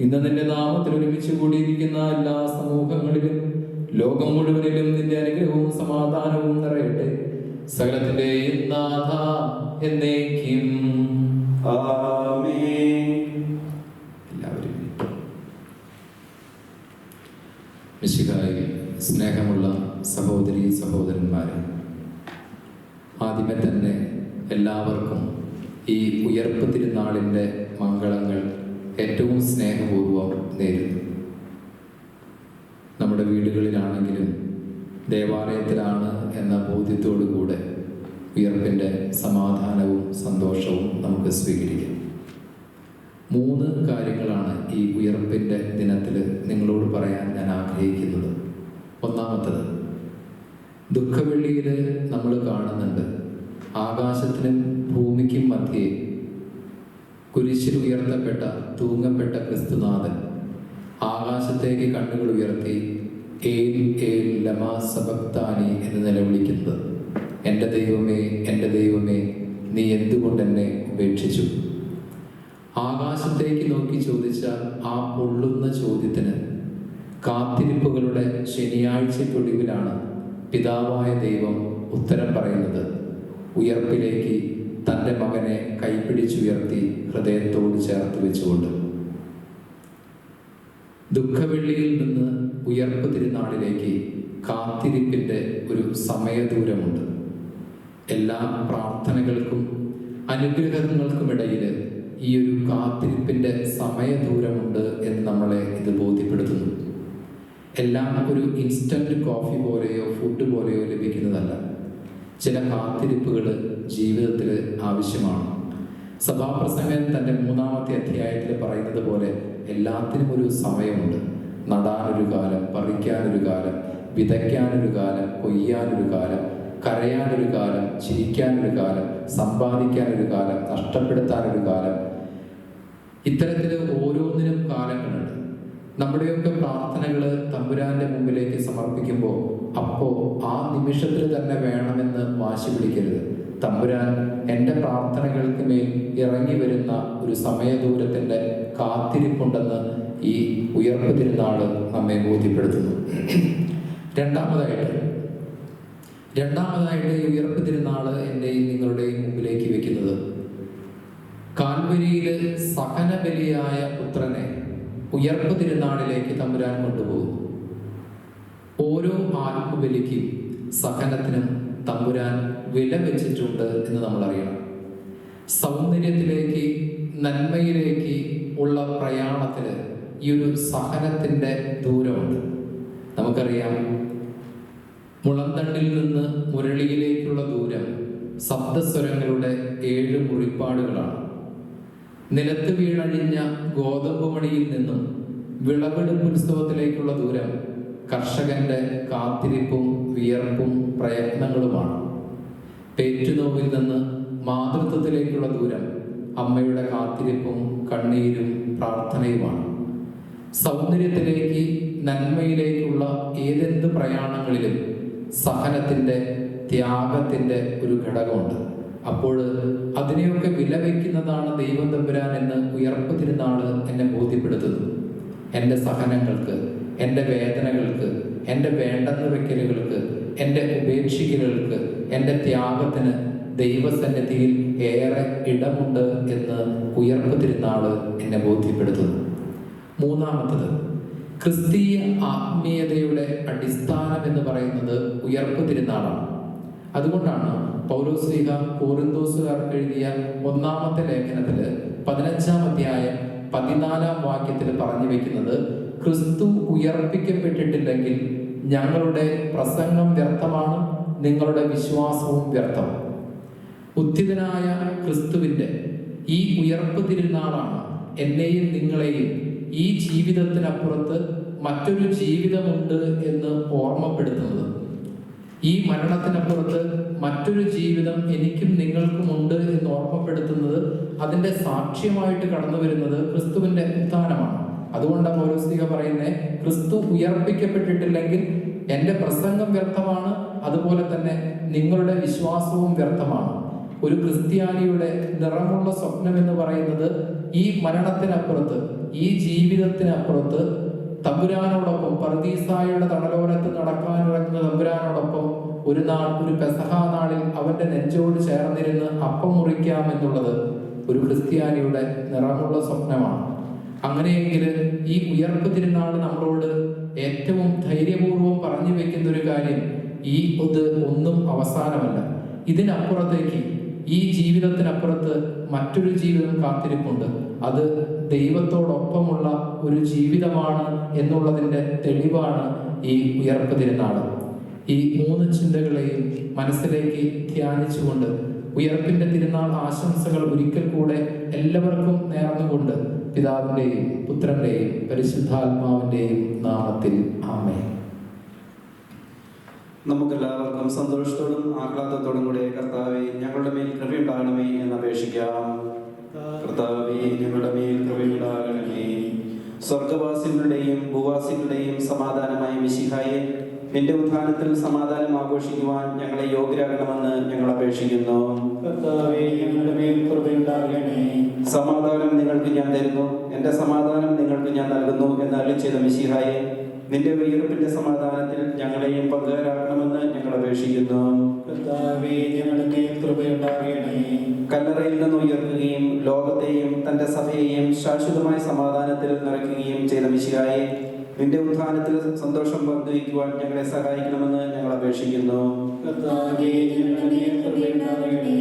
ഇന്ന് നിന്റെ നാമത്തിൽ ഒരുമിച്ച് കൂടിയിരിക്കുന്ന എല്ലാ സമൂഹങ്ങളിലും ലോകം മുഴുവനിലും നിന്റെ അനുഗ്രഹവും സമാധാനവും നിറയട്ടെ. സകലത്തിന്റെയും നാഥ എന്നേക്കും ആമേൻ. എല്ലാവരും മിശിഹായിൽ സ്നേഹമുള്ള സഹോദരീ സഹോദരന്മാരെ, ആദ്യമേ തന്നെ എല്ലാവർക്കും ഈ ഉയർപ്പ് തിരുനാളിൻ്റെ മംഗളങ്ങൾ ഏറ്റവും സ്നേഹപൂർവ്വം നേരുന്നു. നമ്മുടെ വീടുകളിലാണെങ്കിലും ദേവാലയത്തിലാണ് എന്ന ബോധ്യത്തോടു കൂടെ ഉയർപ്പിൻ്റെ സമാധാനവും സന്തോഷവും നമുക്ക് സ്വീകരിക്കാം. 3 കാര്യങ്ങളാണ് ഈ ഉയർപ്പിൻ്റെ ദിനത്തിൽ നിങ്ങളോട് പറയാൻ ഞാൻ ആഗ്രഹിക്കുന്നത്. ഒന്നാമത്തത്, ദുഃഖവെള്ളിയിൽ നമ്മൾ കാണുന്നുണ്ട് ആകാശത്തിനും ഭൂമിക്കും മധ്യേ കുരിശിൽ ഉയർത്തപ്പെട്ട തൂങ്ങപ്പെട്ട ക്രിസ്തുനാഥൻ ആകാശത്തേക്ക് കണ്ണുകൾ ഉയർത്തി ഏൽ ഏൽ ലമാ സബക്താനി എന്ന് നിലവിളിക്കുന്നത്, എൻ്റെ ദൈവമേ, എൻ്റെ ദൈവമേ, നീ എന്തുകൊണ്ട് എന്നെ ഉപേക്ഷിച്ചു? ആകാശത്തേക്ക് നോക്കി ചോദിച്ച ആ പൊള്ളുന്ന ചോദ്യത്തിന് കാത്തിരിപ്പുകളുടെ ശനിയാഴ്ചയ്ക്കൊടുവിലാണ് പിതാവായ ദൈവം ഉത്തരം പറയുന്നത്, ഉയർപ്പിലേക്ക് തൻ്റെ മകനെ കൈപിടിച്ചുയർത്തി ഹൃദയത്തോട് ചേർത്ത് വെച്ചുകൊണ്ട്. ദുഃഖവെള്ളിയിൽ നിന്ന് ഉയർപ്പ് തിരുനാളിലേക്ക് കാത്തിരിപ്പിൻ്റെ ഒരു സമയദൂരമുണ്ട്. എല്ലാ പ്രാർത്ഥനകൾക്കും അനുഗ്രഹങ്ങൾക്കുമിടയിൽ ഈ ഒരു കാത്തിരിപ്പിൻ്റെ സമയദൂരമുണ്ട് എന്ന് നമ്മളെ ഇത് ബോധ്യപ്പെടുത്തുന്നു. എല്ലാം ഒരു ഇൻസ്റ്റന്റ് കോഫി പോലെയോ ഫുഡ് പോലെയോ ലഭിക്കുന്നതല്ല. ചില കാത്തിരിപ്പുകൾ ജീവിതത്തിൽ ആവശ്യമാണ്. സഭാപ്രസംഗൻ തൻ്റെ 3-ാമത്തെ അധ്യായത്തിൽ പറയുന്നത് പോലെ എല്ലാത്തിനും ഒരു സമയമുണ്ട്. നടാനൊരു കാലം, പറിക്കാനൊരു കാലം, വിതയ്ക്കാനൊരു കാലം, കൊയ്യാനൊരു കാലം, കരയാനൊരു കാലം, ചിരിക്കാനൊരു കാലം, സമ്പാദിക്കാനൊരു കാലം, നഷ്ടപ്പെടുത്താനൊരു കാലം. ഇത്തരത്തിൽ ഓരോന്നിനും കാലങ്ങളുണ്ട്. നമ്മുടെയൊക്കെ പ്രാർത്ഥനകൾ തമ്പുരാന്റെ മുമ്പിലേക്ക് സമർപ്പിക്കുമ്പോൾ അപ്പോൾ ആ നിമിഷത്തിൽ തന്നെ വേണമെന്ന് വാശി പിടിക്കരുത്. തമ്പുരാൻ എൻ്റെ പ്രാർത്ഥനകൾക്ക് മേൽ ഇറങ്ങി വരുന്ന ഒരു സമയദൂരത്തിൻ്റെ കാത്തിരിപ്പുണ്ടെന്ന് ഈ ഉയർപ്പ് തിരുനാള് നമ്മെ ബോധ്യപ്പെടുത്തുന്നു. രണ്ടാമതായിട്ട് ഈ ഉയർപ്പ് തിരുനാള് എൻ്റെയും നിങ്ങളുടെയും മുമ്പിലേക്ക് വെക്കുന്നത് കാൽവരിയിൽ സഹനബലിയായ പുത്രനെ ഉയർപ്പ് തിരുനാളിലേക്ക് തമ്പുരാൻ കൊണ്ടുപോകും. ഓരോ ആത്മബലിക്കും സഹനത്തിനും തമ്പുരാൻ വില വെച്ചിട്ടുണ്ട് എന്ന് നമ്മൾ അറിയണം. സൗന്ദര്യത്തിലേക്ക്, നന്മയിലേക്ക് ഉള്ള പ്രയാണത്തിൽ ഈ ഒരു സഹനത്തിൻ്റെ ദൂരമുണ്ട്. നമുക്കറിയാം, മുളന്തണ്ടിൽ നിന്ന് മുരളിയിലേക്കുള്ള ദൂരം സപ്തസ്വരങ്ങളുടെ 7 മുറിപ്പാടുകളാണ്. നിലത്ത് വീണഴിഞ്ഞ ഗോതമ്പ് മണിയിൽ നിന്നും വിളവെടുപ്പ് ഉത്സവത്തിലേക്കുള്ള ദൂരം കർഷകന്റെ കാത്തിരിപ്പും വിയർപ്പും പ്രയത്നങ്ങളുമാണ്. പേറ്റുനോവിൽ നിന്ന് മാതൃത്വത്തിലേക്കുള്ള ദൂരം അമ്മയുടെ കാത്തിരിപ്പും കണ്ണീരും പ്രാർത്ഥനയുമാണ്. സൗന്ദര്യത്തിലേക്ക്, നന്മയിലേക്കുള്ള ഏതെന്ത് പ്രയാണങ്ങളിലും സഹനത്തിൻ്റെ, ത്യാഗത്തിൻ്റെ ഒരു ഘടകമുണ്ട്. അപ്പോൾ അതിനെയൊക്കെ വിലവെക്കുന്നതാണ് ദൈവം തമ്പുരാൻ എന്ന് ഉയർപ്പ് തിരുനാള് എന്നെ ബോധ്യപ്പെടുത്തുന്നു. എൻ്റെ സഹനങ്ങൾക്ക്, എൻ്റെ വേദനകൾക്ക്, എൻ്റെ വേണ്ടെന്ന് വെക്കലുകൾക്ക്, എൻ്റെ ഉപേക്ഷിക്കലുകൾക്ക്, എൻ്റെ ത്യാഗത്തിന് ദൈവസന്നിധിയിൽ ഏറെ ഇടമുണ്ട് എന്ന് ഉയർപ്പ് തിരുനാള് എന്നെ ബോധ്യപ്പെടുത്തുന്നു. മൂന്നാമത്തത്, ക്രിസ്തീയ ആത്മീയതയുടെ അടിസ്ഥാനം എന്ന് പറയുന്നത് ഉയർപ്പ് തിരുനാളാണ്. അതുകൊണ്ടാണ് പൗലോസ്ലീഹ കോറിന്തോസുകാർക്ക് എഴുതിയ 1-ാമത്തെ ലേഖനത്തിൽ 15-ാം അധ്യായം 14-ാം വാക്യത്തിൽ പറഞ്ഞു വെക്കുന്നത്, ക്രിസ്തു ഉയർപ്പിക്കപ്പെട്ടിട്ടില്ലെങ്കിൽ ഞങ്ങളുടെ പ്രസംഗം വ്യർത്ഥമാണ്, നിങ്ങളുടെ വിശ്വാസവും വ്യർത്ഥം. ഉത്ഥിതനായ ക്രിസ്തുവിൻ്റെ ഈ ഉയർപ്പ് തിരുനാളാണ് എന്നെയും നിങ്ങളെയും ഈ ജീവിതത്തിനപ്പുറത്ത് മറ്റൊരു ജീവിതമുണ്ട് എന്ന് ഓർമ്മപ്പെടുത്തുന്നത്. ഈ മരണത്തിനപ്പുറത്ത് മറ്റൊരു ജീവിതം എനിക്കും നിങ്ങൾക്കുമുണ്ട് എന്ന് ഓർമ്മപ്പെടുത്തുന്നത്, അതിൻ്റെ സാക്ഷ്യമായിട്ട് കടന്നു വരുന്നത് ക്രിസ്തുവിൻ്റെ ഉത്ഥാനമാണ്. അതുകൊണ്ടാണ് പൗലോസ്ലീഹ പറയുന്നത്, ക്രിസ്തു ഉയർപ്പിക്കപ്പെട്ടിട്ടില്ലെങ്കിൽ എൻ്റെ പ്രസംഗം വ്യർത്ഥമാണ്, അതുപോലെ തന്നെ നിങ്ങളുടെ വിശ്വാസവും വ്യർത്ഥമാണ്. ഒരു ക്രിസ്ത്യാനിയുടെ നിറമുള്ള സ്വപ്നം എന്ന് പറയുന്നത് ഈ മരണത്തിനപ്പുറത്ത്, ഈ ജീവിതത്തിനപ്പുറത്ത് തമ്പുരാനോടൊപ്പം പർദീസായുടെ തണലോരത്ത് നടക്കാനിറങ്ങുന്ന തമ്പുരാനോടൊപ്പം ഒരു നാൾ, ഒരു പെസഹ നാളിൽ അവന്റെ നെഞ്ചോട് ചേർന്നിരുന്ന് അപ്പം മുറിക്കാമെന്നുള്ളത് ഒരു ക്രിസ്ത്യാനിയുടെ നിറമുള്ള സ്വപ്നമാണ്. അങ്ങനെയെങ്കിൽ ഈ ഉയർപ്പ് തിരുനാൾ നമ്മളോട് ഏറ്റവും ധൈര്യപൂർവ്വം പറഞ്ഞു വെക്കുന്ന ഒരു കാര്യം, ഇത് ഒന്നും അവസാനമല്ല. ഇതിനപ്പുറത്തേക്ക്, ഈ ജീവിതത്തിനപ്പുറത്ത് മറ്റൊരു ജീവിതം കാത്തിരിപ്പുണ്ട്. അത് ദൈവത്തോടൊപ്പമുള്ള ഒരു ജീവിതമാണ് എന്നുള്ളതിൻ്റെ തെളിവാണ് ഈ ഉയർപ്പ് തിരുനാൾ. ഈ 3 ചിന്തകളെയും മനസ്സിലേക്ക് ധ്യാനിച്ചുകൊണ്ട് ഉയർപ്പിന്റെ തിരുനാൾ ആശംസകൾ ഒരിക്കൽ കൂടെ എല്ലാവർക്കും നേർന്നുകൊണ്ട് പിതാവിന്റെയും പുത്രന്റെയും പരിശുദ്ധാത്മാവിന്റെയും നാമത്തിൽ ആമേൻ. നമുക്കെല്ലാവർക്കും സന്തോഷത്തോടും ആഹ്ലാദത്തോടും കൂടെ കർത്താവേ ഞങ്ങളുടെ മേൽ കൃപയുണ്ടാകണമേ എന്ന് അപേക്ഷിക്കാം. കർത്താവേ ഞങ്ങളുടെ മേൽ കൃപയുണ്ടാകണമേ. സ്വർഗവാസികളുടെയും ഭൂവാസികളുടെയും സമാധാനമായ മിശിഹായെ, നിന്റെ ഉത്ഥാനത്തിൽ സമാധാനം ആഘോഷിക്കുവാൻ ഞങ്ങളെ യോഗ്യരാകണമെന്ന് ഞങ്ങൾ അപേക്ഷിക്കുന്നു. കർത്താവേ ഞങ്ങളുടെ മേൽ കൃപയുണ്ടാകണമേ. സമാധാനം നിങ്ങൾക്ക് ഞാൻ തരുന്നു, എന്റെ സമാധാനം നിങ്ങൾക്ക് ഞാൻ നൽകുന്നു എന്ന് അരുളിച്ചെയ്ത മിശിഹായെ, നിന്റെ ഉയർപ്പിന്റെ സമാധാനത്തിൽ ഞങ്ങളെയും പങ്കുകാരാക്കണമെന്ന് ഞങ്ങൾ അപേക്ഷിക്കുന്നു. കർത്താവേ ഞങ്ങളുടെ മേൽ കൃപയുണ്ടാകണമേ. കല്ലറയിൽ നിന്ന് ഉയർക്കുകയും ലോകത്തെയും തന്റെ സഭയെയും ശാശ്വതമായ സമാധാനത്തിൽ നിറയ്ക്കുകയും ചെയ്ത മിശിഹായെ, നിന്റെ ഉത്ഥാനത്തിൽ സന്തോഷം പങ്കുവയ്ക്കുവാൻ ഞങ്ങളെ സഹായിക്കണമെന്ന് ഞങ്ങൾ അപേക്ഷിക്കുന്നു. കർത്താവേ ഞങ്ങളുടെ മേൽ കൃപയുണ്ടാകണമേ.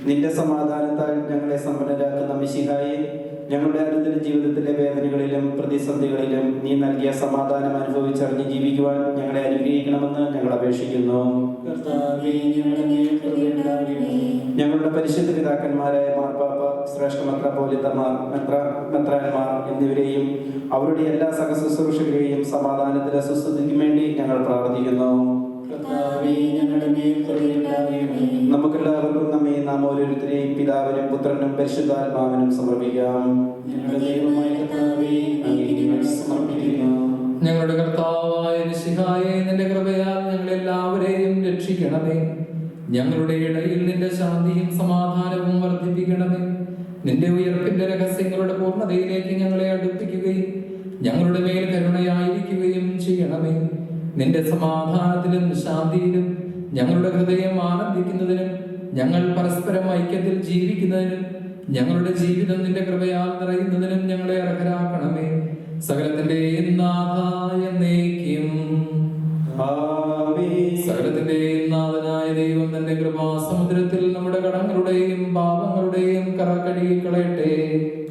നിന്റെ സമാധാനത്താൽ ഞങ്ങളെ സമ്പന്നരാക്കുന്ന മിശിഹായെ, ഞങ്ങളുടെ അനുദിന ജീവിതത്തിലെ വേദനകളിലും പ്രതിസന്ധികളിലും നീ നൽകിയ സമാധാനം അനുഭവിച്ചറിഞ്ഞ് ജീവിക്കുവാൻ ഞങ്ങളെ അനുഗ്രഹിക്കണമെന്ന് ഞങ്ങൾ അപേക്ഷിക്കുന്നു. കർത്താവേ ഞങ്ങളുടെ മേൽ കൃപയുണ്ടാകണമേ. ഞങ്ങളുടെ പരിശുദ്ധ പിതാക്കന്മാരായ മാർപ്പാപ്പ, ശ്രേഷ്ഠ മെത്രാപ്പോലീത്തമാർ, മെത്രാന്മാർ എന്നിവരെയും അവരുടെ എല്ലാ സഹശുശ്രൂഷകരെയും സമാധാനത്തിന്റെ സുസ്ഥിതിക്കും വേണ്ടി ഞങ്ങൾ പ്രാർത്ഥിക്കുന്നു. കർത്താവേ ഞങ്ങളുടെ മേൽ കൃപയുണ്ടാകണമേ. നമുക്കെല്ലാവർക്കും നമ്മെ നാം ഓരോരുത്തരെയും പിതാവിനും പുത്രനും പരിശുദ്ധാത്മാവിനും സമർപ്പിക്കാം. ഞങ്ങളുടെ ദൈവമായ കർത്താവേ അങ്ങേക്ക് ഞങ്ങൾ സമർപ്പിക്കുന്നു. ഞങ്ങളുടെ കർത്താവായ മിശിഹായേ, നിന്റെ കൃപയാൽ ഞങ്ങളെല്ലാവരെയും രക്ഷിക്കണമേ. ഞങ്ങളുടെ ഇടയിൽ നിന്റെ ശാന്തിയും സമാധാനവും വർദ്ധിപ്പിക്കണമേ. നിന്റെ ഉയർപ്പിന്റെ രഹസ്യങ്ങളുടെ പൂർണ്ണതയിലേക്ക് ഞങ്ങളെ അടുപ്പിക്കുകയും ഞങ്ങളുടെ മേൽ കരുണയായിരിക്കുകയും ചെയ്യണമേ. നിന്റെ സമാധാനത്തിലും ശാന്തിയിലും ഞങ്ങളുടെ ഹൃദയം ആനന്ദിക്കുന്നതിനും ഞങ്ങൾ പരസ്പരം ഐക്യത്തിൽ ജീവിക്കുന്നതിനും ഞങ്ങളുടെ ജീവിതം നിന്റെ കൃപയാൽ നിറയുന്നതിനും ഞങ്ങളെ അർഹരാക്കണമേ. സകലത്തിന്റെയും നാഥായ എന്നേക്കും. സകലത്തിന്റെയും നാഥനായ ദൈവം തന്റെ കൃപാസമുദ്രത്തിൽ നമ്മുടെ കടങ്ങളുടെയും പാപങ്ങളുടെയും കറ കഴുകിക്കളയട്ടെ.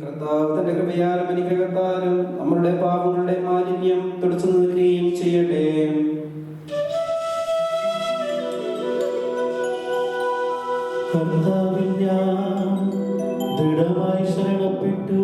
കർത്താവ് തന്റെ കൃപയാലും അനുഗ്രഹത്താലും നമ്മളുടെ പാപങ്ങളുടെ മാലിന്യം തുടച്ചു നിൽക്കുകയും ചെയ്യട്ടെ. കർത്താവിൽ ഞാൻ ദൃഢമായി ശരണപ്പെട്ടു.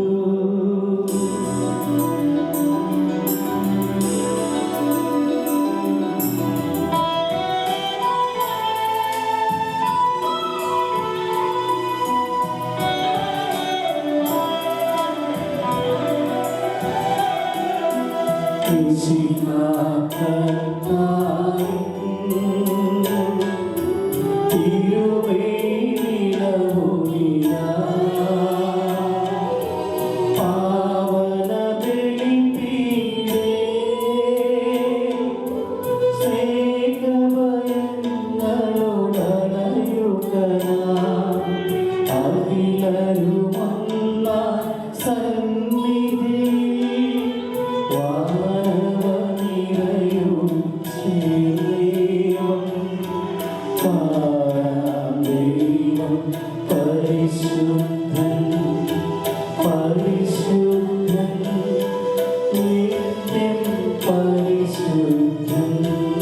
പരിശുദ്ധൻ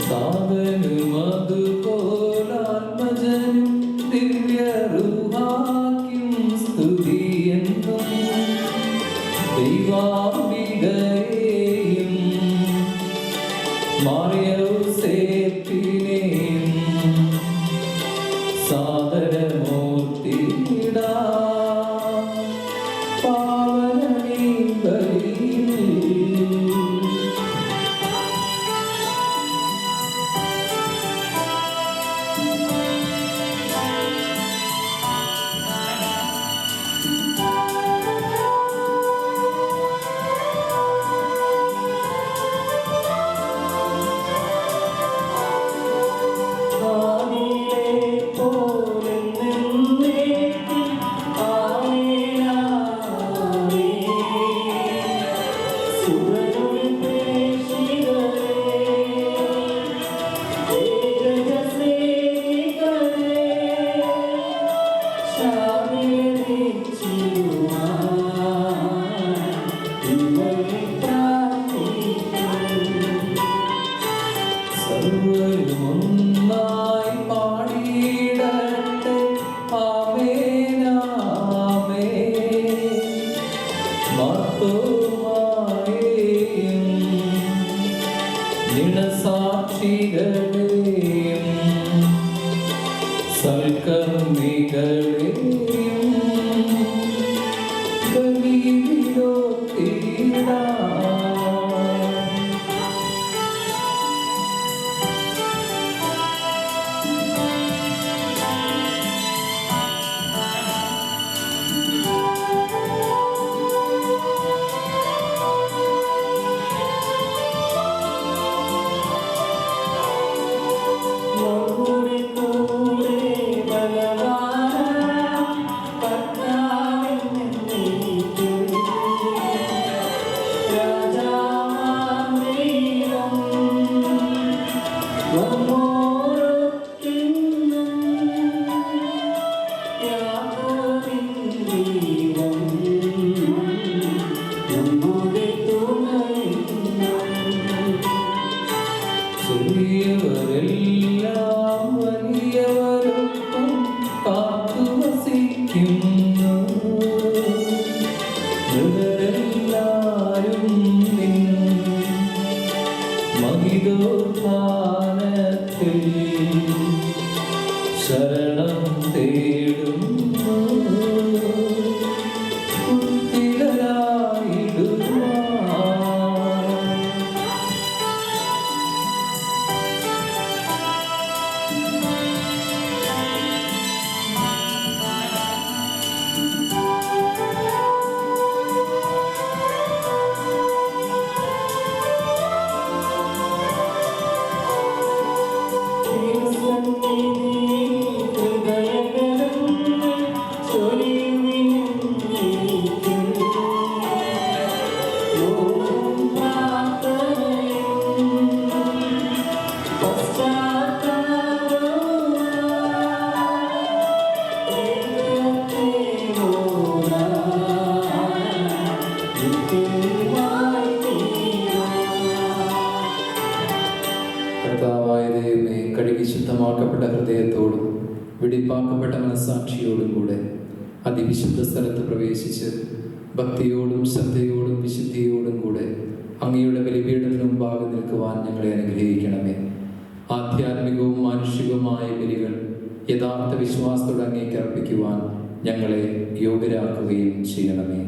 താതനും അതുപോലാത്മജനും ദിവ്യരൂഹാക്കും സ്തുതിയെന്നും ദൈവാംബികയെയും മറിയൗസേപ്പിനെയും സാദരമൂർത്തിയിടാം പാവനീ ബലിയിൽ. സർവ്വരുമൊന്നായി പാടിയിടട്ടെ ആമേൻ ആമേൻ. മാർത്തോമായെയും നിണസാക്ഷികളെയും സൽക്കർമ്മികളെയും ബലിയിലൊത്തിയിടാം. ചെറിയവരെല്ലാം വലിയവരൊപ്പം കാത്തുവസിക്കുന്നു. മൃഗരെല്ലാരും നിൻ മഹിതോത്ഥാനത്തിൽ ശരണം തേടുന്നു. കർത്താവായ ദൈവമേ, കഴുകി ശുദ്ധമാക്കപ്പെട്ട ഹൃദയത്തോടും വെടിപ്പാക്കപ്പെട്ട മനസ്സാക്ഷിയോടും കൂടെ അതിവിശുദ്ധ സ്ഥലത്ത് പ്രവേശിച്ച് ഭക്തിയോടും ശ്രദ്ധയോടും വിശുദ്ധിയോടും കൂടെ അങ്ങയുടെ ബലിപീഠത്തിന് മുമ്പാകെ നിൽക്കുവാൻ ഞങ്ങളെ അനുഗ്രഹിക്കണമേ. ആധ്യാത്മികവും മാനുഷികവുമായ ബലികൾ യഥാർത്ഥ വിശ്വാസത്തോടെ അങ്ങേക്ക് അർപ്പിക്കുവാൻ ഞങ്ങളെ യോഗ്യരാക്കുകയും ചെയ്യണമേ.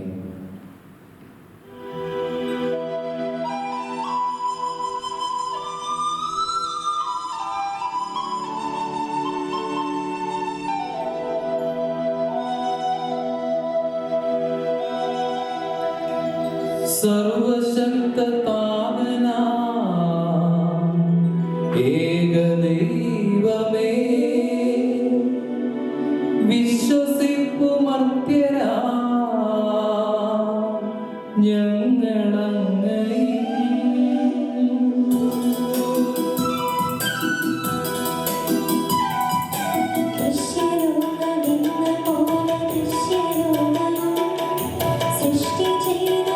സർവശക്തനാം ഏകദൈവമേ, വിശ്വസിപ്പുമർത്യരാ ഞങ്ങളങ്ങയിൽ സൃഷ്ടി ചെയ്ത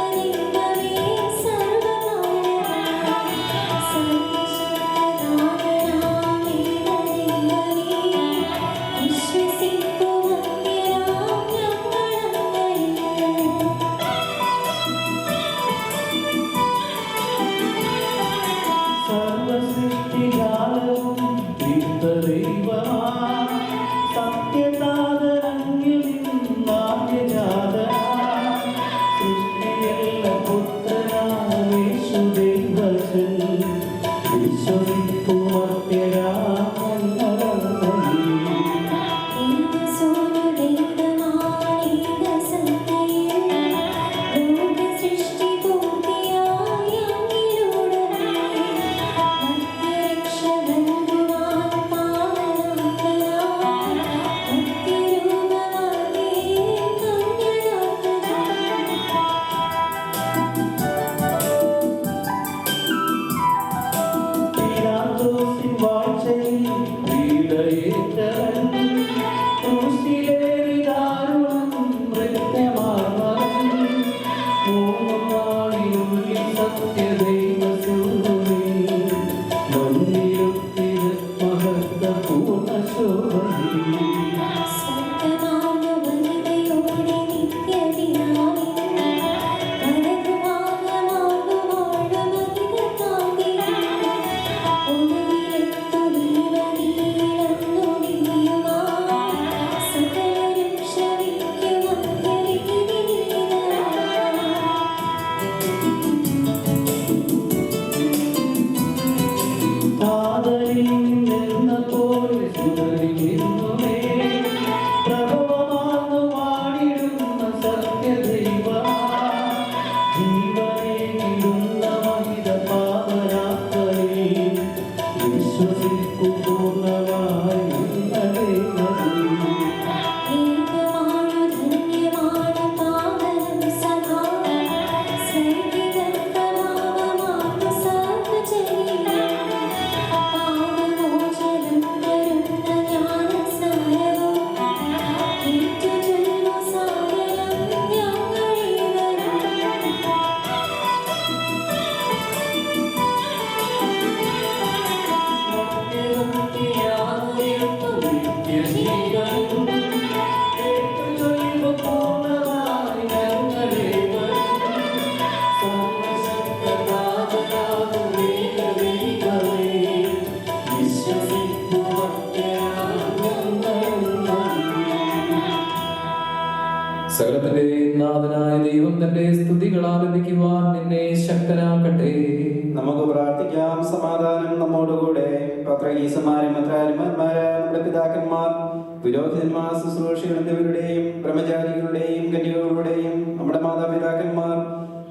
സകലത്തിന്റെ നാഥനായ ദൈവം തന്റെ സ്തുതികൾ ആലപിക്കുവാൻ നിന്നെ ശക്തനാക്കട്ടെ. നമുക്ക് പ്രാർത്ഥിക്കാം. സമാധാനം നമ്മോടുകൂടെ. പത്രഗീസമാരും മത്രാന്മാരായ നമ്മുടെ പിതാക്കന്മാർ, പുരോഹിതന്മാർ, ശുശ്രൂഷികൾ എന്നിവരുടെയും ബ്രഹ്മചാരികളുടെയും കന്യകകളുടെയും നമ്മുടെ മാതാപിതാക്കന്മാർ,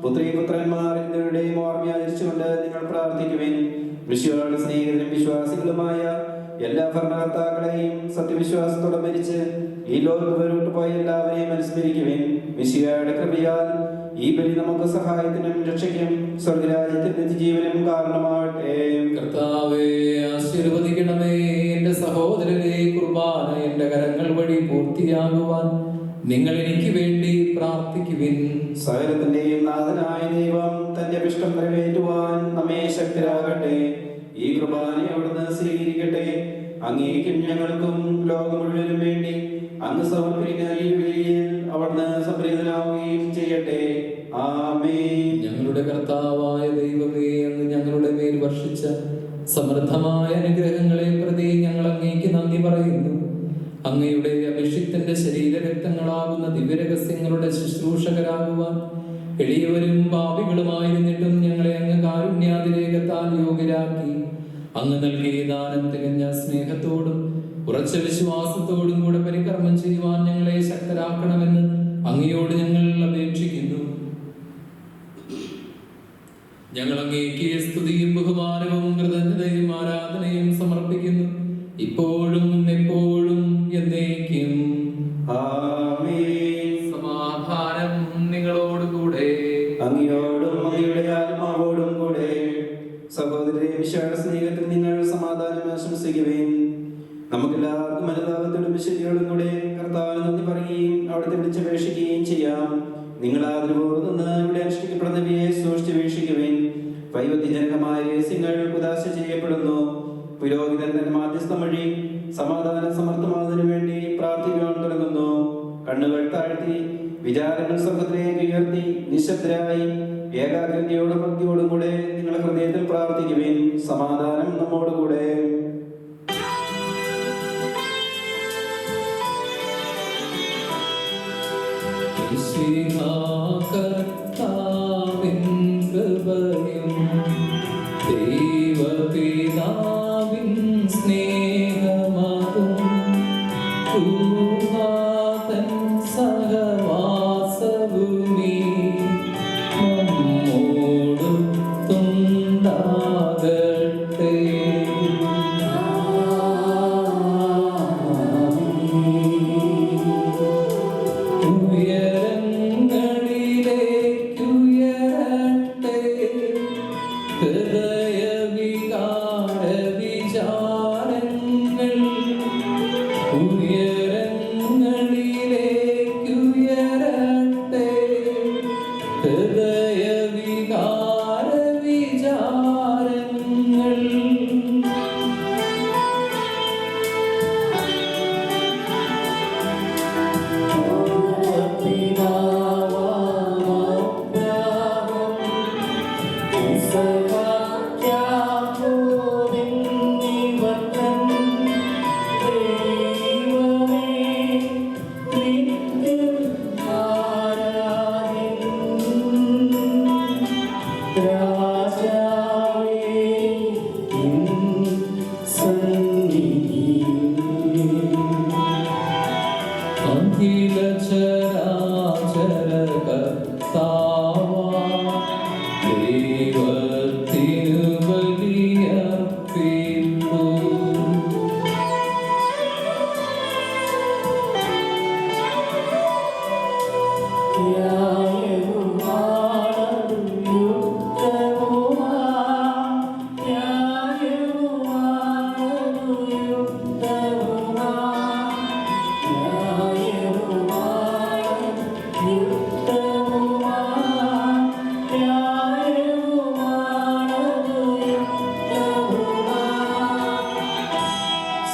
പുത്രീപുത്രന്മാർ എന്നിവരുടെയും ഓർമ്മയാചരിച്ചുകൊണ്ട് നിങ്ങൾ പ്രാർത്ഥിക്കുവിൻ. വിശ്വാസികളുടെ സ്നേഹിതരും വിശ്വാസികളുമായ എല്ലാ ഭരണകർത്താക്കളെയും സത്യവിശ്വാസത്തോടെ മരിച്ച് ഈ ലോകത്ത് വേറിട്ട് പോയ എല്ലാവരെയും അനുസ്മരിക്കുവിൻ. മിശിഹായുടെ കൃപയാൽ ഈ ബലി നമുക്ക് സഹായത്തിനും രക്ഷയ്ക്കും സ്വർഗരാജ്യത്തിൽ നിത്യജീവനും കാരണമാകട്ടെ. കർത്താവേ, ആശീർവദിക്കണമേ. എന്റെ സഹോദരരെ, കുർബാന എന്റെ കരങ്ങൾ വഴി പൂർത്തിയാകുവാൻ നിങ്ങൾ എനിക്ക് വേണ്ടി പ്രാർത്ഥിക്കുവിൻ. സകലത്തിന്റെയും നാഥനായ ദൈവം തന്റെ ഇഷ്ടം നിറവേറ്റുവാൻ നമ്മെ ശക്തരാകട്ടെ. ഈ കുർബാനയെ അവിടുന്ന് സ്വീകരിക്കട്ടെ. അങ്ങേക്കും ഞങ്ങൾക്കും ലോകം മുഴുവനും വേണ്ടി അങ്ങ് സമർപ്പിക്കുന്ന ഈ ബലിയിൽ അവിടുന്ന് സംപ്രീതനാവുകയും ചെയ്യട്ടെ. ആമേൻ. ഞങ്ങളുടെ കർത്താവായ ദൈവമേ, അങ്ങ് ഞങ്ങളുടെ മേൽ വർഷിച്ച സമൃദ്ധമായ അനുഗ്രഹങ്ങളെ പ്രതി ഞങ്ങൾ അങ്ങേക്ക് നന്ദി പറയുന്നു. അങ്ങയുടെ അഭിഷിക്തന്റെ ശരീരരക്തങ്ങളാകുന്ന ദിവ്യരഹസ്യങ്ങളുടെ ശുശ്രൂഷകരാകുവാൻ എളിയവരും പാപികളുമായിരുന്നിട്ടും ഞങ്ങളെ അങ്ങ് കാരുണ്യാതിരേകത്താൽ യോഗ്യരാക്കി. അങ്ങ് നൽകിയ ദാനം തികഞ്ഞ സ്നേഹത്തോടും ഉറച്ച വിശ്വാസത്തോടും കൂടെ പരികർമ്മം ചെയ്യുവാൻ ഞങ്ങളെ ശക്തരാക്കണമെന്ന് അങ്ങയോട് ഞങ്ങൾ അപേക്ഷിക്കുന്നു. ഞങ്ങൾ അങ്ങേക്ക് സ്തുതിയും ബഹുമാനവും കൃതജ്ഞതയും ആരാധനയും സമർപ്പിക്കുന്നു, ഇപ്പോഴും എപ്പോഴും എന്നേക്കും. ആമേൻ. സമാധാനം നിങ്ങളോടുകൂടെ. അങ്ങയോടും അങ്ങയുടെ ആത്മാവോടും കൂടെ. സഹോദരരെ, വിശാല സ്നേഹത്തിൽ നിങ്ങൾ സമാധാനം ആശംസിക്കുവേൻ. നമുക്കെല്ലാവർക്കും അനുതാപത്തോടും ശരിയോടും കൂടെ കർത്താവിന് നന്ദി പറയുകയും അവിടുത്തെ വിളിച്ചപേക്ഷിക്കുകയും ചെയ്യാം. നിങ്ങൾ ആദരവോട് നിന്ന് ഇവിടെ അനുഷ്ഠിക്കപ്പെടുന്നവയെ സൂക്ഷിച്ച് വീക്ഷിക്കുവേൻ. വൈവിധ്യജനകമായ രഹസ്യങ്ങൾ ഉദാശ ചെയ്യപ്പെടുന്നു. പുരോഹിതൻ തന്റെ മാധ്യസ്ഥം വഴി സമാധാന സമർത്ഥമാകുന്നതിനു വേണ്ടി പ്രാർത്ഥിക്കുവാൻ തുടങ്ങുന്നു. കണ്ണുകൾ താഴ്ത്തി വിചാരങ്ങൾ സ്വർഗ്ഗത്തിലേക്ക് ഉയർത്തി നിശബ്ദരായി ഏകാഗ്രതയോടും ഭക്തിയോടും കൂടെ നിങ്ങളുടെ ഹൃദയത്തിൽ പ്രാർത്ഥിക്കുവേൻ. സമാധാനം നമ്മോടുകൂടെ. കർത്താവിൻ കൃപയും ദൈവപിതാവിൻ സ്നേഹമതും തൻ സഹവാസവുമീ നമ്മോടുണ്ടാകട്ടെ. ഉയരങ്ങളിലേക്കുയരട്ടെ വികാര വിചാരങ്ങൾ അഖില ചരാചര കർത്താവാ ദൈവത്തിനു ബലിയർപ്പിപ്പൂ.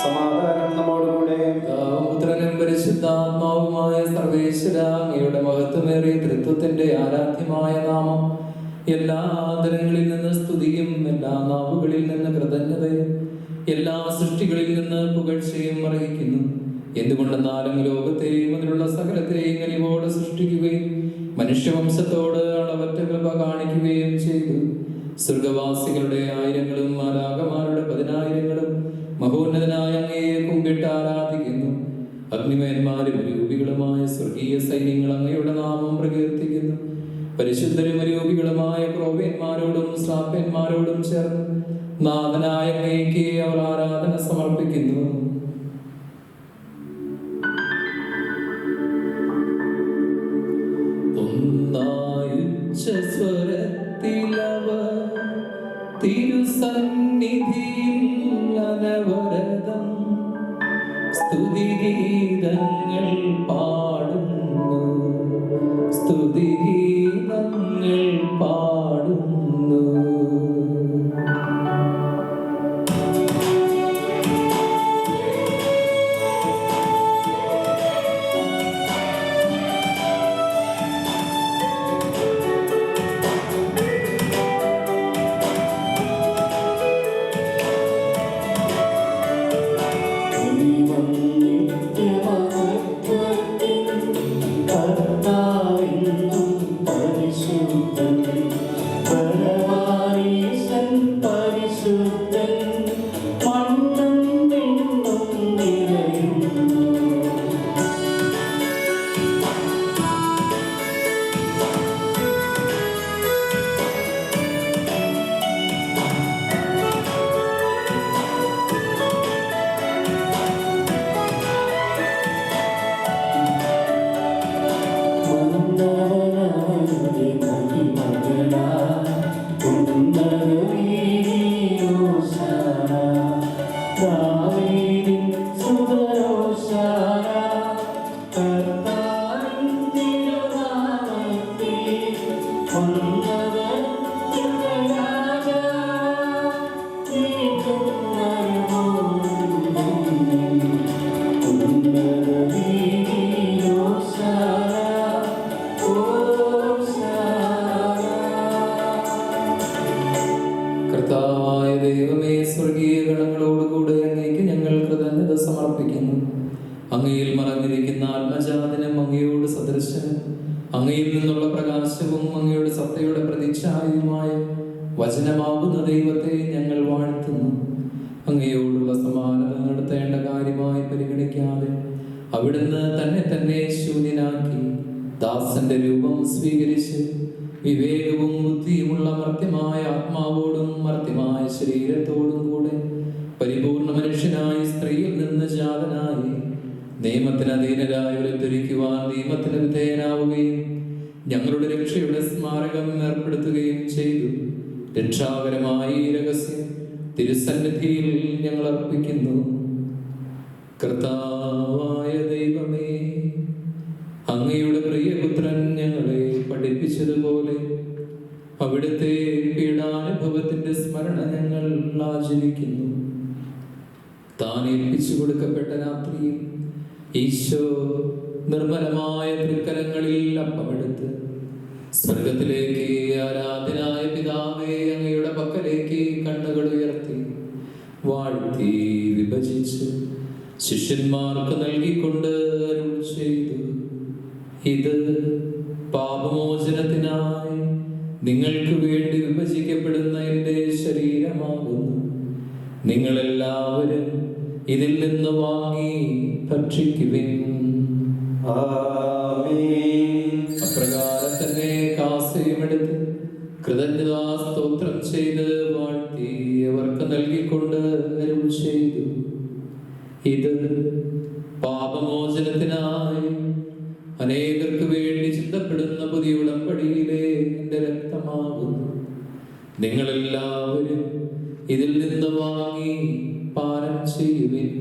സമാധാനം നമ്മോടുകൂടെ. പുത്രനും പരിശുദ്ധാത്മാവുമായ സർവേശ്വര, അങ്ങയുടെ മഹത്വമേറിയ തൃത്വത്തിന്റെ ആരാധ്യമായ നാമം എല്ലാ ആദരങ്ങളിൽ നിന്ന് സ്തുതിയും എല്ലാ നാവുകളിൽ നിന്ന് കൃതജ്ഞതയും എല്ലാ സൃഷ്ടികളിൽ നിന്ന് പുകഴ്ചയും അർഹിക്കുന്നു. എന്തുകൊണ്ടെന്നാലും ലോകത്തെയും അതിലുള്ള സകലത്തെയും കനിവോടെ സൃഷ്ടിക്കുകയും മനുഷ്യവംശത്തോട് അളവറ്റ കൃപ കാണിക്കുകയും ചെയ്തു. സ്വർഗവാസികളുടെ ആയിരങ്ങളും മാലാഖമാരുടെ 10,000-ങ്ങളും മഹോന്നതനായ അങ്ങയെ കുമ്പിട്ട് ആരാധിക്കുന്നു. അഗ്നിമയന്മാരും രൂപികളുമായ സ്വർഗീയ സൈന്യങ്ങൾ അങ്ങയുടെ നാമം പ്രകീർത്തിക്കുന്നു. പരിശുദ്ധരും രൂപികളുമായ ക്രോവേന്മാരോടും ശ്രാപ്പന്മാരോടും ചേർന്ന് നാഥനായ അങ്ങേക്ക് അവർ ആരാധന സമർപ്പിക്കുന്നു. ഒന്നായുച്ച സ്വരത്തിലവർ തിരുസന്നിധിയിൽ അനവരതം സ്തുതിഗീതങ്ങൾ പാടുന്നു, സ്തുതിഗീതങ്ങൾ പാടുന്നു. കർത്താവായ ദൈവമേ, സ്വർഗീയ ഗണങ്ങളോടുകൂടെ അങ്ങേക്ക് ഞങ്ങൾ കൃതജ്ഞത സമർപ്പിക്കുന്നു. അങ്ങയിൽ മറഞ്ഞിരിക്കുന്ന ആത്മജാതനും അങ്ങയോട് സദൃശനും അങ്ങയിൽ നിന്നുള്ള പ്രകാശവും അങ്ങയുടെ സത്തയുടെ പ്രതിച്ഛായയുമായ വചനമാകുന്ന ദൈവത്തെ ഞങ്ങൾ വാഴ്ത്തുന്നു. അങ്ങയോടുള്ള സമാനത നടത്തേണ്ട കാര്യമായി പരിഗണിക്കാതെ അവിടുന്ന് തന്നെ ശൂന്യനാക്കി ദാസന്റെ രൂപം സ്വീകരിച്ച് വിവേകവും ബുദ്ധിയുമുള്ള മർത്യമായ ആത്മാവോടും മർത്യമായ ശരീരത്തോടും കൂടെ പരിപൂർണ മനുഷ്യനായി സ്ത്രീയിൽ നിന്ന് ജാതനായി നിയമത്തിന് അധീനരായവരെ ധരിക്കുവാൻ നിയമത്തിന് വിധേയനാവുകയും ഞങ്ങളുടെ രക്ഷയുടെ സ്മാരകം ഏർപ്പെടുത്തുകയും ചെയ്തു. രക്ഷാകരമായ ഈ രഹസ്യം തിരുസന്നിധിയിൽ ഞങ്ങൾ അർപ്പിക്കുന്നു. കർത്താവായ ദൈവമേ, അങ്ങയുടെ പ്രിയപുത്രൻ ഞങ്ങളെ പഠിപ്പിച്ചതുപോലെ അവിടുത്തെ പീഡാനുഭവത്തിന്റെ സ്മരണ ഞങ്ങൾ ആചരിക്കുന്നു. താൻ ഏൽപ്പിച്ചു കൊടുക്കപ്പെട്ട രാത്രിയിൽ ഈശോ നിർമ്മലമായ തൃക്കരങ്ങളിൽ അപ്പമെടുത്ത് സ്വർഗത്തിലേക്ക് ആരാധനായ പിതാവേ അങ്ങയുടെ പക്കലേക്ക് കണ്ണുകൾ ഉയർത്തി വാഴ്ത്തി വിഭജിച്ച് ശിഷ്യന്മാർക്ക് നൽകിക്കൊണ്ട് അരുൾ ചെയ്തു, ഇത് പാപമോചനത്തിനായി നിങ്ങൾക്ക് വേണ്ടി വിഭജിക്കപ്പെടുന്ന എൻ്റെ ശരീരമാകുന്നു. നിങ്ങളെല്ലാവരും ഇതിൽ നിന്ന് വാങ്ങി ഭക്ഷിക്കുവിൻ. അപ്രകാരം തന്നെ കാസയുമെടുത്ത് കൃതജ്ഞതാ സ്തോത്രം ചെയ്ത് വാഴ്ത്തി അവർക്ക് നൽകിക്കൊണ്ട് അരുൾ ചെയ്തു, ഇത് പാപമോചനത്തിനായി അനേകർക്ക് വേണ്ടി ചിന്തപ്പെടുന്ന പുതിയ ഉടമ്പടിയിലെ എൻ്റെ രക്തമാകുന്നു. നിങ്ങളെല്ലാവരും ഇതിൽ നിന്ന് വാങ്ങി പാനം ചെയ്യുവിൻ.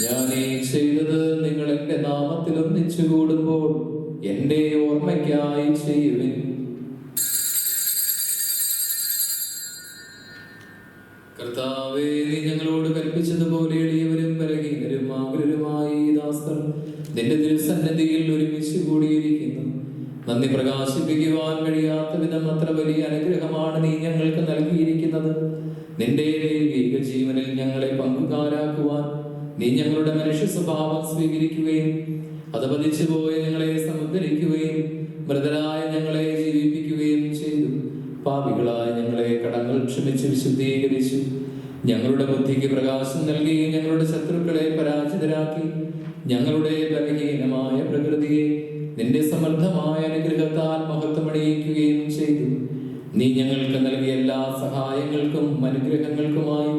ഞാൻ ഈ ചെയ്തത് നിങ്ങൾ എൻ്റെ നാമത്തിൽ ഒന്നിച്ചു കൂടുമ്പോൾ എൻ്റെ ഓർമ്മയ്ക്കായി ചെയ്യുവിൻ. കർത്താവേ, നീ ഞങ്ങളോട് കൽപ്പിച്ചതുപോലെ എളിയവരും ബലഹീനരും ആകുലരുമായി ദാസർ നിന്റെ തിരുസന്നിധിയിൽ ഒരുമിച്ച് കൂടിയിരിക്കുന്നു. നന്ദി പ്രകാശിപ്പിക്കുവാൻ കഴിയാത്ത വിധം അത്ര വലിയ അനുഗ്രഹമാണ് നീ ഞങ്ങൾക്ക് നൽകിയിരിക്കുന്നത്. നിന്റെ ദൈവിക ജീവനിൽ ഞങ്ങളെ പങ്കുകാരാക്കുവാൻ നീ ഞങ്ങളുടെ മനുഷ്യ സ്വഭാവം സ്വീകരിക്കുകയും അത് പതിച്ചു പോയ ഞങ്ങളെ സമുദ്ധരിക്കുകയും മൃതരായ ഞങ്ങളെ ജീവിപ്പിക്കുകയും ചെയ്തു. പാപികളായ ഞങ്ങളെ കടങ്ങൾ ക്ഷമിച്ച് വിശുദ്ധീകരിച്ചു. ഞങ്ങളുടെ ബുദ്ധിക്ക് പ്രകാശം നൽകി ഞങ്ങളുടെ ശത്രുക്കളെ പരാജിതരാക്കി. ഞങ്ങളുടെ ബലഹീനമായ പ്രകൃതിയെ നിന്റെ സമർത്ഥമായ അനുഗ്രഹത്താൽ മഹത്വമണിയിക്കുകയും ചെയ്തു. നീ ഞങ്ങൾക്ക് നൽകിയ എല്ലാ സഹായങ്ങൾക്കും അനുഗ്രഹങ്ങൾക്കുമായി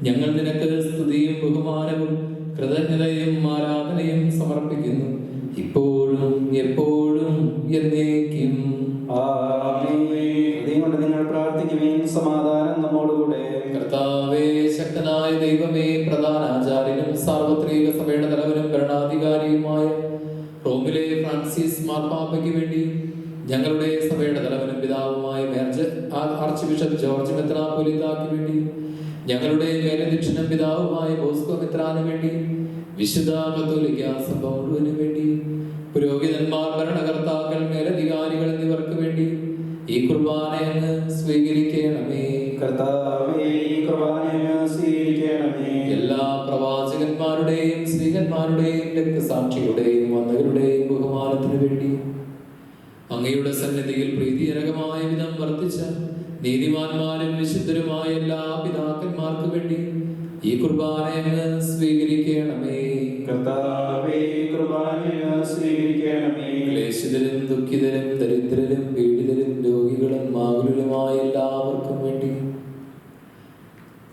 ഞങ്ങൾ നിനക്ക് സ്തുതിയും ബഹുമാനവും കൃതജ്ഞതയും ആരാധനയും സമർപ്പിക്കുന്നു, ഇപ്പോഴും എപ്പോഴും എന്നേക്കും. നിങ്ങൾ പ്രാർത്ഥിക്കുവിൻ. സമാധാനം നമ്മോടുകൂടെ. കർത്താവേ, ശക്തനായ ദൈവമേ, പ്രധാനാചാര്യനും സാർവത്രിക സഭയുടെ തലവനും ഭരണാധികാരിയുമായ റോമിലെ ഫ്രാൻസിസ് മാർപ്പാപ്പയ്ക്ക് വേണ്ടി ഞങ്ങളുടെ സഭയുടെ തലവനും പിതാവുമായ ആർച്ച് ബിഷപ്പ് ജോർജ് മെത്രാപ്പൊലീത്തായ്ക്ക് വേണ്ടി ഞങ്ങളുടെ മേലധ്യക്ഷനും പിതാവുമായ ബോസ്കോ മെത്രാന് വേണ്ടി വിശുദ്ധ കത്തോലിക്ക സഭ മുഴുവനും വേണ്ടി പുരോഹിതന്മാർ, ഭരണകർത്താക്കൾ, മേലധികാരികൾ എന്നിവർക്ക് വേണ്ടി ഈ കുർബാന അങ്ങ് സ്വീകരിക്കണമേ. കർത്താവേ, ഈ കുർബാന സ്വീകരിക്കണമേ. എല്ലാ പ്രവാചകന്മാരുടെയും സ്ത്രീകന്മാരുടെയും രക്തസാക്ഷികളുടെയും വന്നവരുടെയും ബഹുമാനത്തിനു വേണ്ടി അങ്ങയുടെ സന്നിധിയിൽ പ്രീതിജനകമായ വിധം വർദ്ധിച്ച നീതിമാന്മാരും വിശുദ്ധരുമായ എല്ലാ പിതാക്കന്മാർക്ക് വേണ്ടി ഈ കുർബാന അങ്ങ് സ്വീകരിക്കണമേ. കർത്താവേ, കുർബാന സ്വീകരിക്കണമേ. ക്ലേശിതരും ദുഃഖിതരും ദരിദ്രരും പീഡിതരും രോഗികളും ആകുലരുമായ എല്ലാവർക്കും വേണ്ടി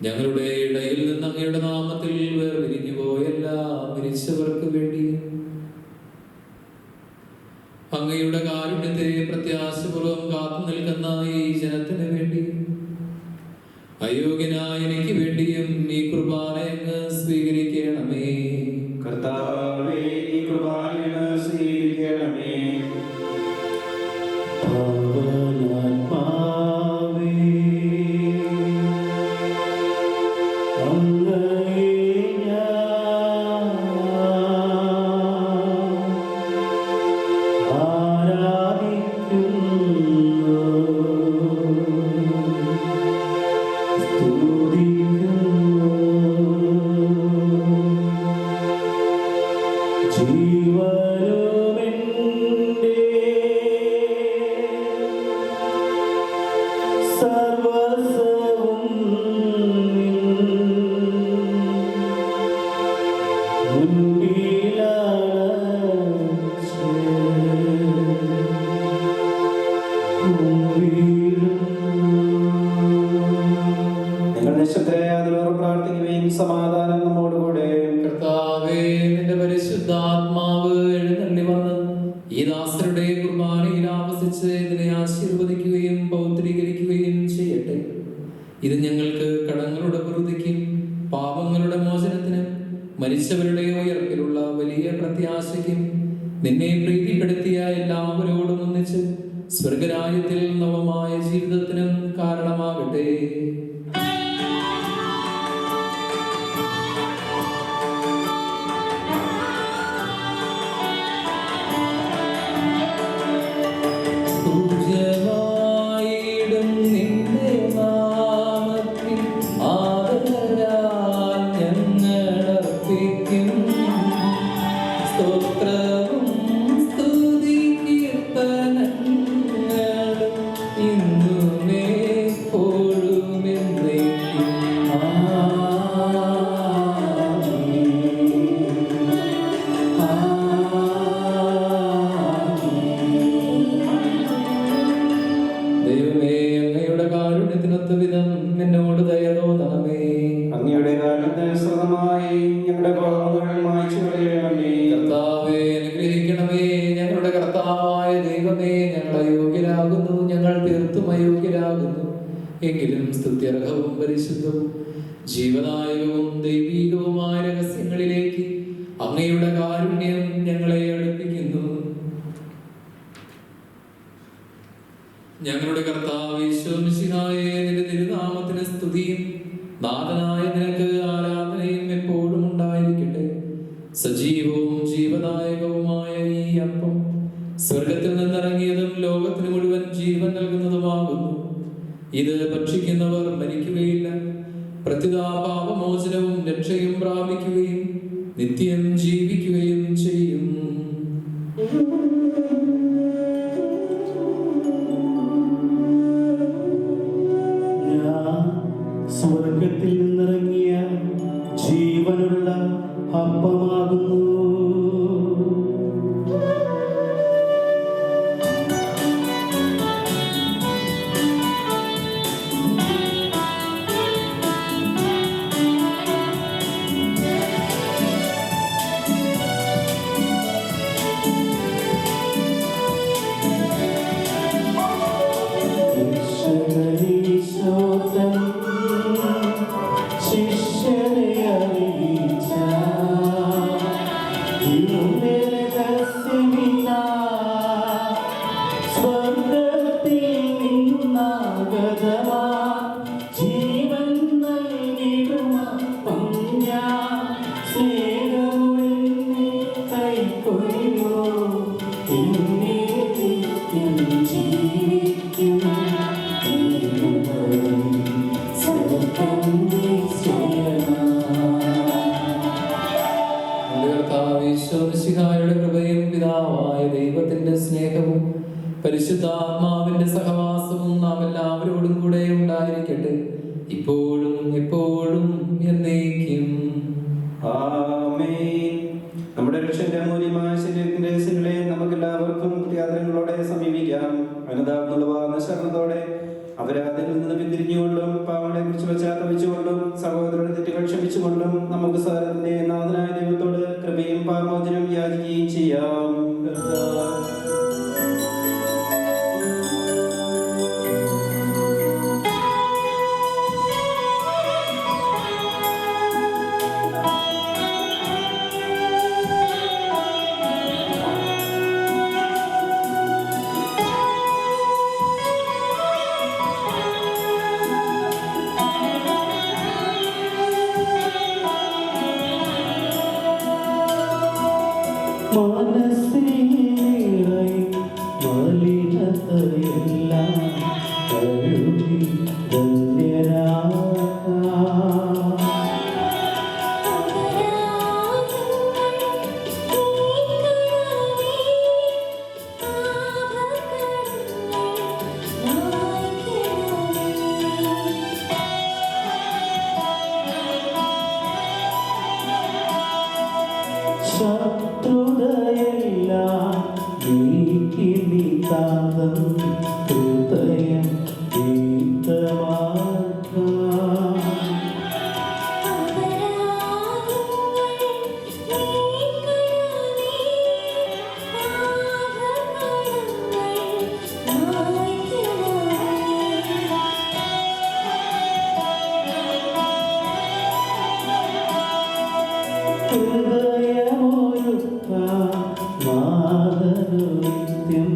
ഞങ്ങളുടെ ഇടയിൽ നിന്ന് അങ്ങയുടെ നാമത്തിൽ വേർപിരിഞ്ഞു പോയ എല്ലാ മരിച്ചവർക്ക് വേണ്ടി അങ്ങയുടെ കാരുണ്യത്തെ പ്രത്യാശപൂർവ്വം കാത്തു നിൽക്കുന്ന ഈ ജനത്തിന് വേണ്ടി അയോഗ്യനായ എനിക്ക് വേണ്ടിയും ഈ കുർബാന അങ്ങ് സ്വീകരിക്കണമേ. കർത്താവേ, ഈ കുർബാന സ്വീകരിക്കണമേ. സമാധാനം നമ്മോടുകൂടെ. കർത്താവേ, നിന്റെ പരിശുദ്ധാത്മാവ് എഴുന്നള്ളി വന്ന് ഈ ദാസരുടെ കുർബാനയിൽ ആവസിച്ച് ഇതിനെ ആശീർവദിക്കുകയും പൗത്രീകരിക്കുകയും ചെയ്യട്ടെ. ഇത് ഞങ്ങൾക്ക് കടങ്ങളുടെ പൊറുതിക്കും പാപങ്ങളുടെ മോചനത്തിനും മരിച്ചവരുടെ ഉയർപ്പിലുള്ള വലിയ പ്രത്യാശയ്ക്കും നിന്നെ പ്രീതിപ്പെടുത്തിയ എല്ലാവരോടും ഒന്നിച്ച് വർദ്ധിച്ച് സ്വർഗരാജ്യത്തിൽ നവമായ ജീവിതത്തിനും കാരണമാകട്ടെ. പൂജ്യമായിടും നിന്റെ നാമത്തിൽ ആദരവാൽ ഞങ്ങളർപ്പിക്കും സ്തോത്രവും സ്തുതി കീർത്തനങ്ങളും ഇന്നുമേ എപ്പോഴും എന്നേക്കും. ദൈവമേ, അങ്ങയുടെ കാരുണ്യത്തിനൊത്ത വിധം എന്നോട് ദയ തോന്നണമേ. അങ്ങയുടെ കാരണത്തിനനുസൃതമായി ഞങ്ങളുടെ പാപങ്ങൾ മായ്ച്ചു കളയണമേ. കർത്താവേ, അനുഗ്രഹിക്കണമേ. ഞങ്ങളുടെ കർത്താവായ ദൈവമേ, ഞങ്ങൾ അയോഗ്യരാകുന്നു, ഞങ്ങൾ തീർത്തും അയോഗ്യരാകുന്നു. എങ്കിലും സ്തുത്യർഹവും പരിശുദ്ധവും ജീവദായകവും ദൈവീകവുമായ രഹസ്യങ്ങളിലേക്ക് അങ്ങയുടെ കാരുണ്യം ഞങ്ങളെ അടുപ്പിക്കുന്നു. ഞങ്ങളുടെ കർത്താവ് ഈശോ മിശിഹായേ, നിന്റെ തിരുനാമത്തിന് സ്തുതിയും നാഥനായ നിനക്ക് ആരാധനയും എപ്പോഴും ഉണ്ടായിരിക്കട്ടെ. സജീവവും ജീവദായകവുമായ ഈ അപ്പം സ്വർഗത്തിൽ നിന്നിറങ്ങിയതും ലോകത്തിന് മുഴുവൻ ജീവൻ നൽകുന്നതുമാകുന്നു. ഇത് ഭക്ഷിക്കുന്നവർ മരിക്കുകയില്ല, പ്രത്യുതാ പാപമോചനവും രക്ഷയും പ്രാപിക്കുകയും നിത്യം ജീവിക്കുകയും ചെയ്യും. സ്വർഗത്തിൽ നിന്നിറങ്ങിയ ജീവനുള്ള അപ്പമാകുന്നു. ഈശോമിശിഹായുടെ കൃപയും പിതാവായ ദൈവത്തിന്റെ സ്നേഹവും പരിശുദ്ധാത്മാവിന്റെ സഹവാസവും നാം എല്ലാവരോടും കൂടെ ഉണ്ടായിരിക്കട്ടെ, ഇപ്പോഴും എപ്പോഴും എന്നേക്കും. ആമേൻ. നമ്മുടെ രക്ഷന്റെ അമൂല്യമായ ശരീരത്തിന്റെ രഹസ്യങ്ങളെ നമുക്ക് എല്ലാവർക്കും യാത്രകളോടെ സമീപിക്കാം. അനുതാപമുള്ള ശരണത്തോടെ അപരാധത്തിൽ നിന്ന് പിന്തിരിഞ്ഞുകൊണ്ടും പാവങ്ങളെ കുറിച്ച് പശ്ചാത്തപിച്ചുകൊണ്ടും സഹോദരരുടെ തെറ്റുകൾ ക്ഷമിച്ചുകൊണ്ടും നമുക്ക് സാരത്തിന്റെ നാഥനായ ദൈവത്തോട് കൃപയും പാപമോചനം യാചിക്കുകയും ചെയ്യാം. ഹൃദയമൊരുക്കാം നാദനൃത്യം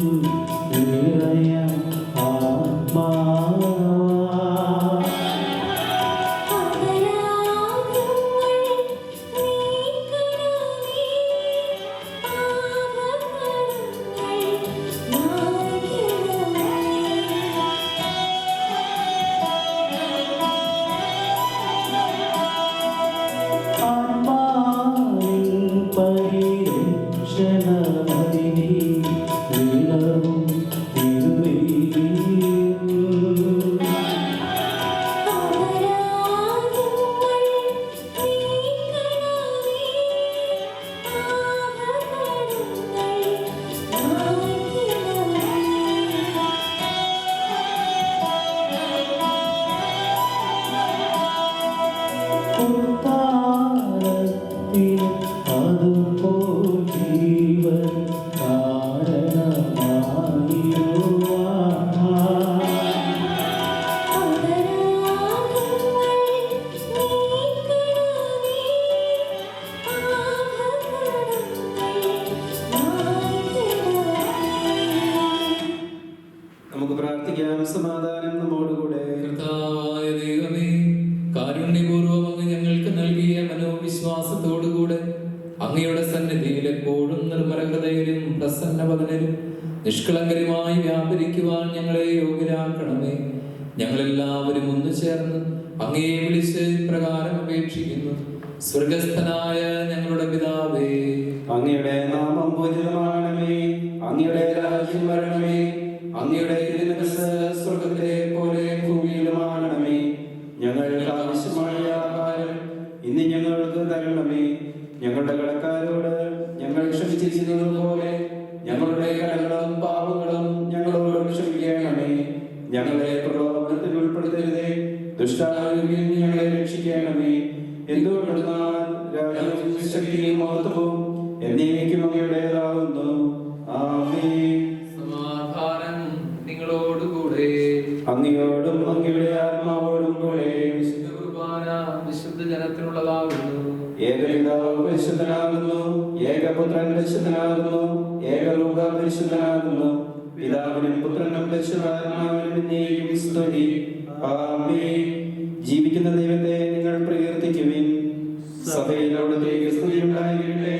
നമുക്ക് പ്രാർത്ഥിക്കാം. സമാധാനം നമ്മോടുകൂടെ. കർത്താവായ ദൈവമേ, കാരുണ്യപൂർവ്വം അങ്ങ് ഞങ്ങൾക്ക് നൽകിയ മനോവിശ്വാസത്തോടുകൂടെ അങ്ങയുടെ സന്നിധിയിൽ എപ്പോഴും നിർമ്മല ഹൃദയരും പ്രസന്നവദനരും നിഷ്കളങ്കരുമായി വ്യാപരിക്കുവാൻ ഞങ്ങളെ യോഗ്യരാക്കണമേ. ഞങ്ങളെല്ലാവരും ഒന്നു ചേർന്ന് അങ്ങയെ വിളിച്ച് പ്രകാരം അപേക്ഷിക്കുന്നു. സ്വർഗസ്ഥനായ ഞങ്ങളുടെ പിതാവേ, അങ്ങയുടെ നാമം പൂജിതമാകണമേ. അങ്ങയുടെ രാജ്യം വരണമേ. അങ്ങയുടെ തിരുമനസ്സ് സ്വർഗ്ഗത്തിലെ പോലെ ഭൂമിയിലുമാകണമേ. ഞങ്ങൾക്ക് ആവശ്യമായ ആഹാരം ഇന്ന് ഞങ്ങൾക്ക് തരണമേ. ഞങ്ങളുടെ കടക്കാരോട് ഞങ്ങൾ ക്ഷമിച്ചിരിക്കുന്നത് പോലെ ഞങ്ങളുടെ കടങ്ങളും പാപങ്ങളും ഞങ്ങളോട് ക്ഷമിക്കണമേ. ഞങ്ങളെ പ്രലോഭനത്തിൽ ഉൾപ്പെടുത്തരുതേ, ദുഷ്ടാരൂപിയിൽ ഞങ്ങളെ രക്ഷിക്കണമേ. എന്തുകൊണ്ടെന്നാൽ രാജ്യവും ശക്തിയും മഹത്വവും എന്നേക്കും അങ്ങയുടേതാകുന്നു. ആമേൻ. സമാധാനം നിങ്ങളോടുകൂടെ. അങ്ങയോടും അങ്ങയുടെ ആത്മാവോടും കൂടെ. വിശുദ്ധ കുർബാന വിശുദ്ധ ജനത്തിനുള്ളതാകുന്നു. ഏകപിതാവ് പരിശുദ്ധനാകുന്നു, ഏകപുത്രൻ പരിശുദ്ധനാകുന്നു, ഏകലോക പരിശുദ്ധനാകുന്നു. പിതാവിനും പുത്രനും പരിശുദ്ധാത്മാവിനും എന്നേക്കും സ്തുതി. ആമേൻ. ജീവിക്കുന്ന ദൈവത്തെ നിങ്ങൾ പ്രകീർത്തിക്കുവിൻ. സഭയിൽ അവിടുത്തേക്ക് സ്തുതി ഉണ്ടായിരിക്കട്ടെ.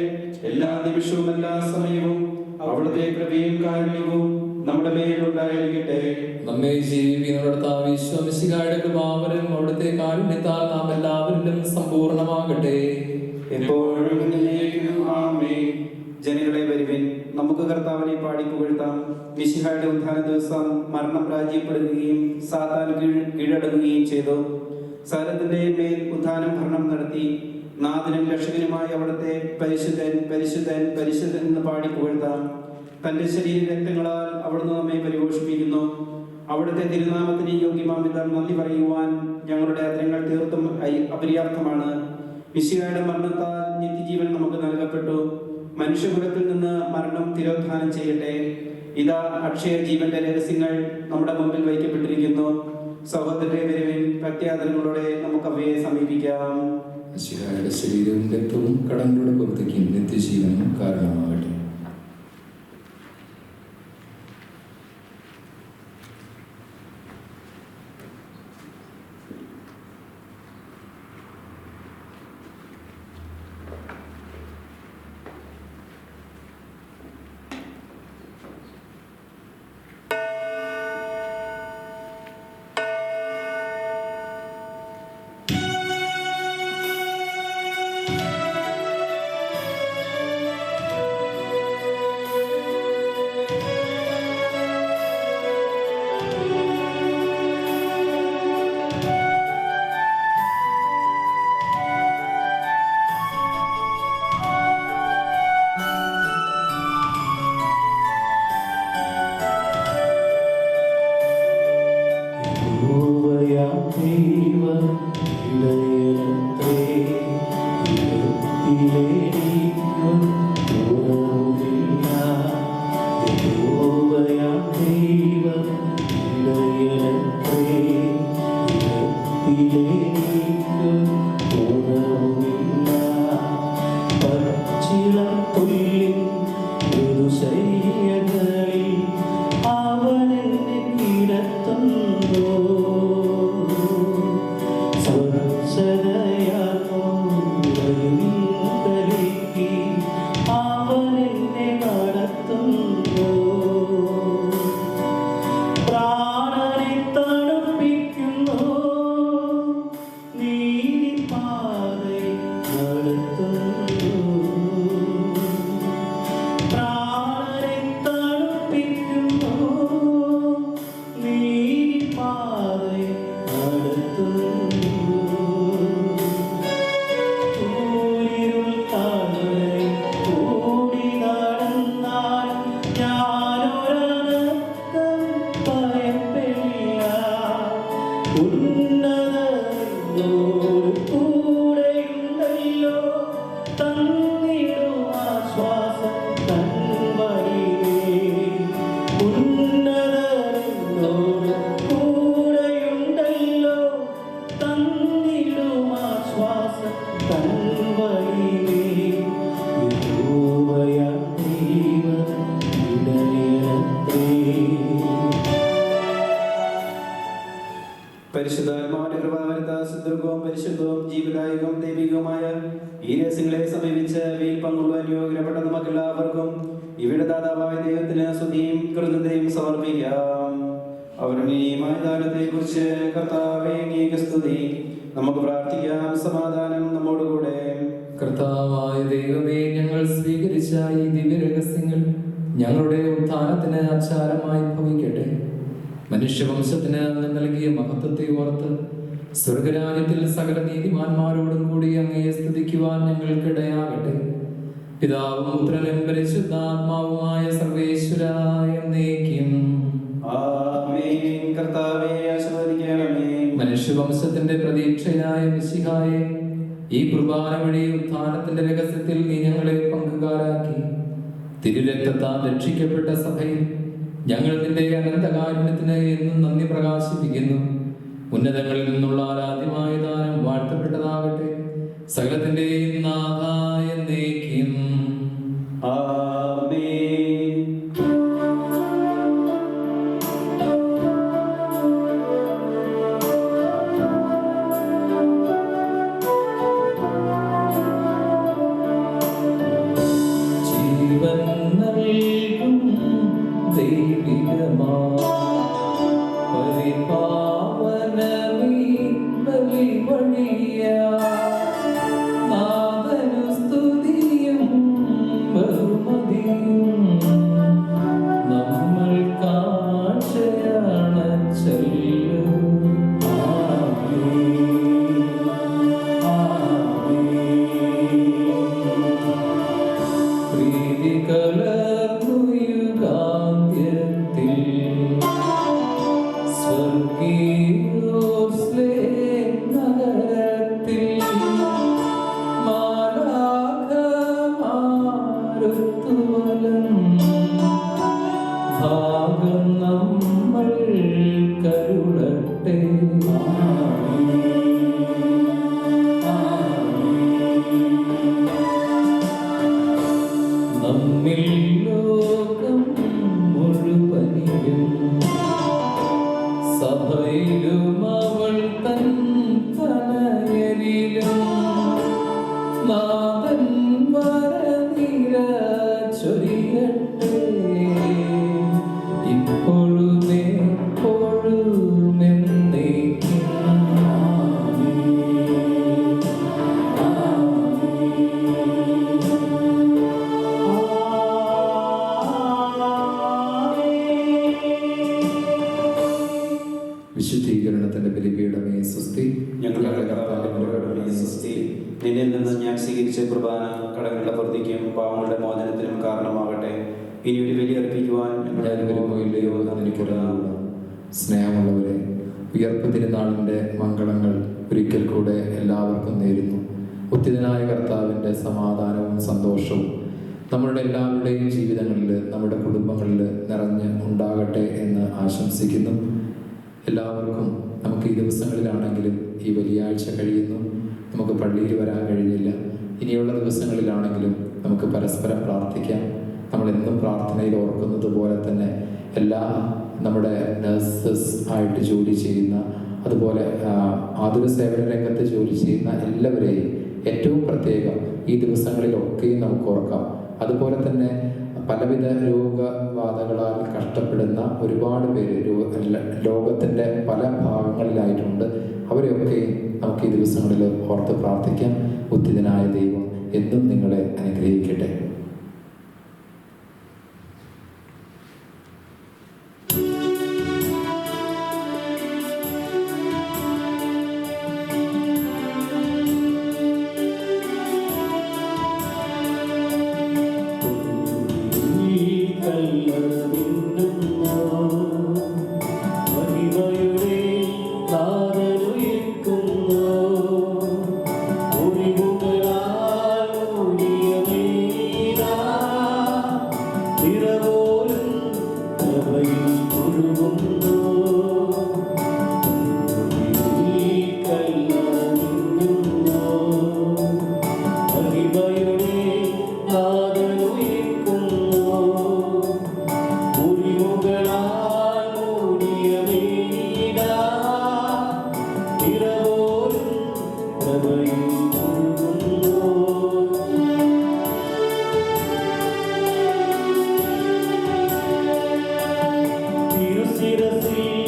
എല്ലാ നിമിഷവും എല്ലാ സമയവും അവിടുത്തെ കൃപയും കാരുണ്യവും നമ്മുടെ മേലുണ്ടായിരിക്കട്ടെ. നമ്മെ ജീവിക്കുന്ന വിശ്വമിശിഹായുടെ കൃപാവരം അവിടുത്തെ കാരുണ്യത്താൽ നാം എല്ലാവരിലും സമ്പൂർണ്ണമാകട്ടെ. എപ്പോഴും എന്നേക്കും ആമേൻ. ജനങ്ങളെ വരുവിൻ, നമുക്ക് കർത്താവിനെ പാടി പുകഴ്ത്താം. മിശിഹായുടെ ഉത്ഥാന ദിവസം മരണം രാജ്യപ്പെടുകയും സാത്താൻ കീഴടങ്ങുകയും ചെയ്തു. സകലത്തിന്റെ മേൽ ഉത്ഥാനം ഭരണം നടത്തി. നാഥനും രക്ഷകനുമായ അവിടുത്തെ പരിശുദ്ധൻ പരിശുദ്ധൻ പരിശുദ്ധൻ എന്ന് പാടി പുകഴ്ത്താം. തന്റെ ശരീര രക്തങ്ങളാൽ അവിടുന്ന് നമ്മെ പരിപോഷിപ്പിക്കുന്നു. അവിടുത്തെ തിരുനാമത്തിന് യോഗ്യമാമിതം നന്ദി പറയുവാൻ ഞങ്ങളുടെ അധരങ്ങൾ തീർത്തും അപര്യാപ്തമാണ്. മിശിഹായുടെ മരണത്താൽ നിത്യജീവൻ നമുക്ക് നൽകപ്പെട്ടു. മനുഷ്യകുലത്തിൽ നിന്ന് മരണം തിരോധാനം ചെയ്യട്ടെ. ഇതാ അക്ഷയ ജീവന്റെ രഹസ്യങ്ങൾ നമ്മുടെ മുമ്പിൽ വയ്ക്കപ്പെട്ടിരിക്കുന്നു. സഹോദരരെ വരുവിൻ, ഭക്ത്യാദരങ്ങളോടെ നമുക്ക് അവയെ സമീപിക്കാം. മിശിഹായുടെ ശരീരവും രക്തവും കടങ്ങളുടെ പുറത്തേക്കും നിത്യജീവനും കാരണമാകട്ടെ. സാർവത്രികവും പരിശുദ്ധവും ജീവദായകവും ദൈവികവുമായ ഈ രഹസ്യങ്ങളെ സമീപിച്ച് അവയിൽ പങ്കുകൊള്ളുവാൻ യോഗ്യപ്പെട്ട നമുക്കെല്ലാവർക്കും ഇവിടെ ദാതാവായ ദൈവത്തിന് സ്തുതിയും കൃതജ്ഞതയും സമർപ്പിക്കാം. അവരുടെ ഈ മൈതാനത്തെ കുറിച്ച് കർത്താവേ അങ്ങേക്ക് സ്തുതി. നമുക്ക് പ്രാർത്ഥിക്കാം. സമാധാനം നമ്മോടുകൂടെ. കർത്താവായ ദൈവമേ, ഞങ്ങൾ സ്വീകരിച്ച ഈ ദിവ്യരഹസ്യങ്ങൾ ഞങ്ങളുടെ ഉത്ഥാനത്തിന് ആചാരമായി ഭവിക്കട്ടെ. മനുഷ്യവംശത്തിന് അങ്ങ് നൽകിയ മഹത്വത്തെ ഓർത്ത് സ്വർഗരാജ്യത്തിൽ സകല നീതിമാന്മാരോടും കൂടി അങ്ങയെ സ്തുതിക്കുവാൻ ഞങ്ങൾക്കിടയാകട്ടെ. പിതാവും പുത്രനും പരിശുദ്ധാത്മാവുമായ സർവേശ്വരായ എന്നേക്കും ആമേൻ. കർത്താവേ ആശീർവദിക്കണമേ. മനുഷ്യവംശത്തിന്റെ പ്രതീക്ഷയായ മിശിഹായെ, ഈ കുർബാന വഴി ഉത്ഥാനത്തിന്റെ രഹസ്യത്തിൽ നീ ഞങ്ങളെ പങ്കുകാരാക്കി. തിരുരക്തത്താൽ രക്ഷിക്കപ്പെട്ട സഭയിൽ ഞങ്ങൾ നിന്റെ അനന്തകാരുണ്യത്തിന് എന്നും നന്ദി പ്രകാശിപ്പിക്കുന്നു. ഉന്നതങ്ങളിൽ നിന്നുള്ള ആരാധ്യമായ ദാനം വാഴ്ത്തപ്പെട്ടതാകട്ടെ. സകലത്തിന്റെയും നാഥായ എന്നേക്കും ആമേൻ. ജീവൻ നൽകും ദൈവികമാ പരിപാവനമീ ബലിവഴിയാ നാഥനു സ്തുതിയും ബഹുമതിയും നമ്മൾ കാഴ്ചയാണ് ചൊല്ലു. പ്രീതി കലർന്നു യുഗാന്ത്യത്തിൽ സ്വർഗീയോസ്ലേം നഗരത്തിൽ മാലാഖമാരുത്തുവലം ഭാഗം നമ്മൾ കരുളട്ടെ. നമ്മിൽ ലോകം മുഴുവനിലും സഭയിലും അവൾ തൻ തനയരിലും നാഥൻ വരനിര ചൊരിയട്ടെ. ഇപ്പോഴും എപ്പോഴും എന്നേക്കും. വിശുദ്ധീകരണത്തിന്റെ ബലിപീഠമേ സ്വസ്തി. ഞങ്ങളുടെ കർത്താവിന്റെ കരുണയെ സ്തുതി. നിന്നിൽ നിന്ന് ഞാൻ സ്വീകരിച്ച കുർബാന കടങ്ങളുടെ പ്രതിക്കും പാവങ്ങളുടെ മോചനത്തിനും കാരണമാകട്ടെ. ഇനി ഒരു ബലി അർപ്പിക്കുവാൻ ഞാൻ വരുമോ ഇല്ലയോ എന്ന് എനിക്കറിയാവുന്ന സ്നേഹമുള്ളവരെ, ഉയർപ്പ് തിരുനാളിൻ്റെ മംഗളങ്ങൾ ഒരിക്കൽ കൂടെ എല്ലാവർക്കും നേരുന്നു. ഉത്തിതനായ കർത്താവിൻ്റെ സമാധാനവും സന്തോഷവും നമ്മളുടെ എല്ലാവരുടെയും ജീവിതങ്ങളിൽ, നമ്മുടെ കുടുംബങ്ങളിൽ നിറഞ്ഞ് ഉണ്ടാകട്ടെ എന്ന് ആശംസിക്കുന്നു. എല്ലാവർക്കും നമുക്ക് ഈ ദിവസങ്ങളിലാണെങ്കിലും ഈ വെള്ളിയാഴ്ച കഴിയുന്നു, നമുക്ക് പള്ളിയിൽ വരാൻ കഴിഞ്ഞില്ല. ഇനിയുള്ള ദിവസങ്ങളിലാണെങ്കിലും നമുക്ക് പരസ്പരം പ്രാർത്ഥിക്കാം. നമ്മളെന്നും പ്രാർത്ഥനയിൽ ഓർക്കുന്നത് പോലെ തന്നെ എല്ലാ നമ്മുടെ നഴ്സസ് ആയിട്ട് ജോലി ചെയ്യുന്ന, അതുപോലെ ആതുര സേവന രംഗത്ത് ജോലി ചെയ്യുന്ന എല്ലാവരെയും ഏറ്റവും പ്രത്യേകം ഈ ദിവസങ്ങളിലൊക്കെയും നമുക്ക് ഓർക്കാം. അതുപോലെ തന്നെ പലവിധ രോഗബാധകളാൽ കഷ്ടപ്പെടുന്ന ഒരുപാട് പേര് ലോകത്തിൻ്റെ പല ഭാഗങ്ങളിലായിട്ടുണ്ട്. അവരെയൊക്കെ നമുക്ക് ഈ ദിവസങ്ങളിൽ ഓർത്ത് പ്രാർത്ഥിക്കാം. ഉത്തിതനായ ദൈവം എന്നും നിങ്ങളെ അനുഗ്രഹിക്കട്ടെ. ും തിരുശിരസിൽ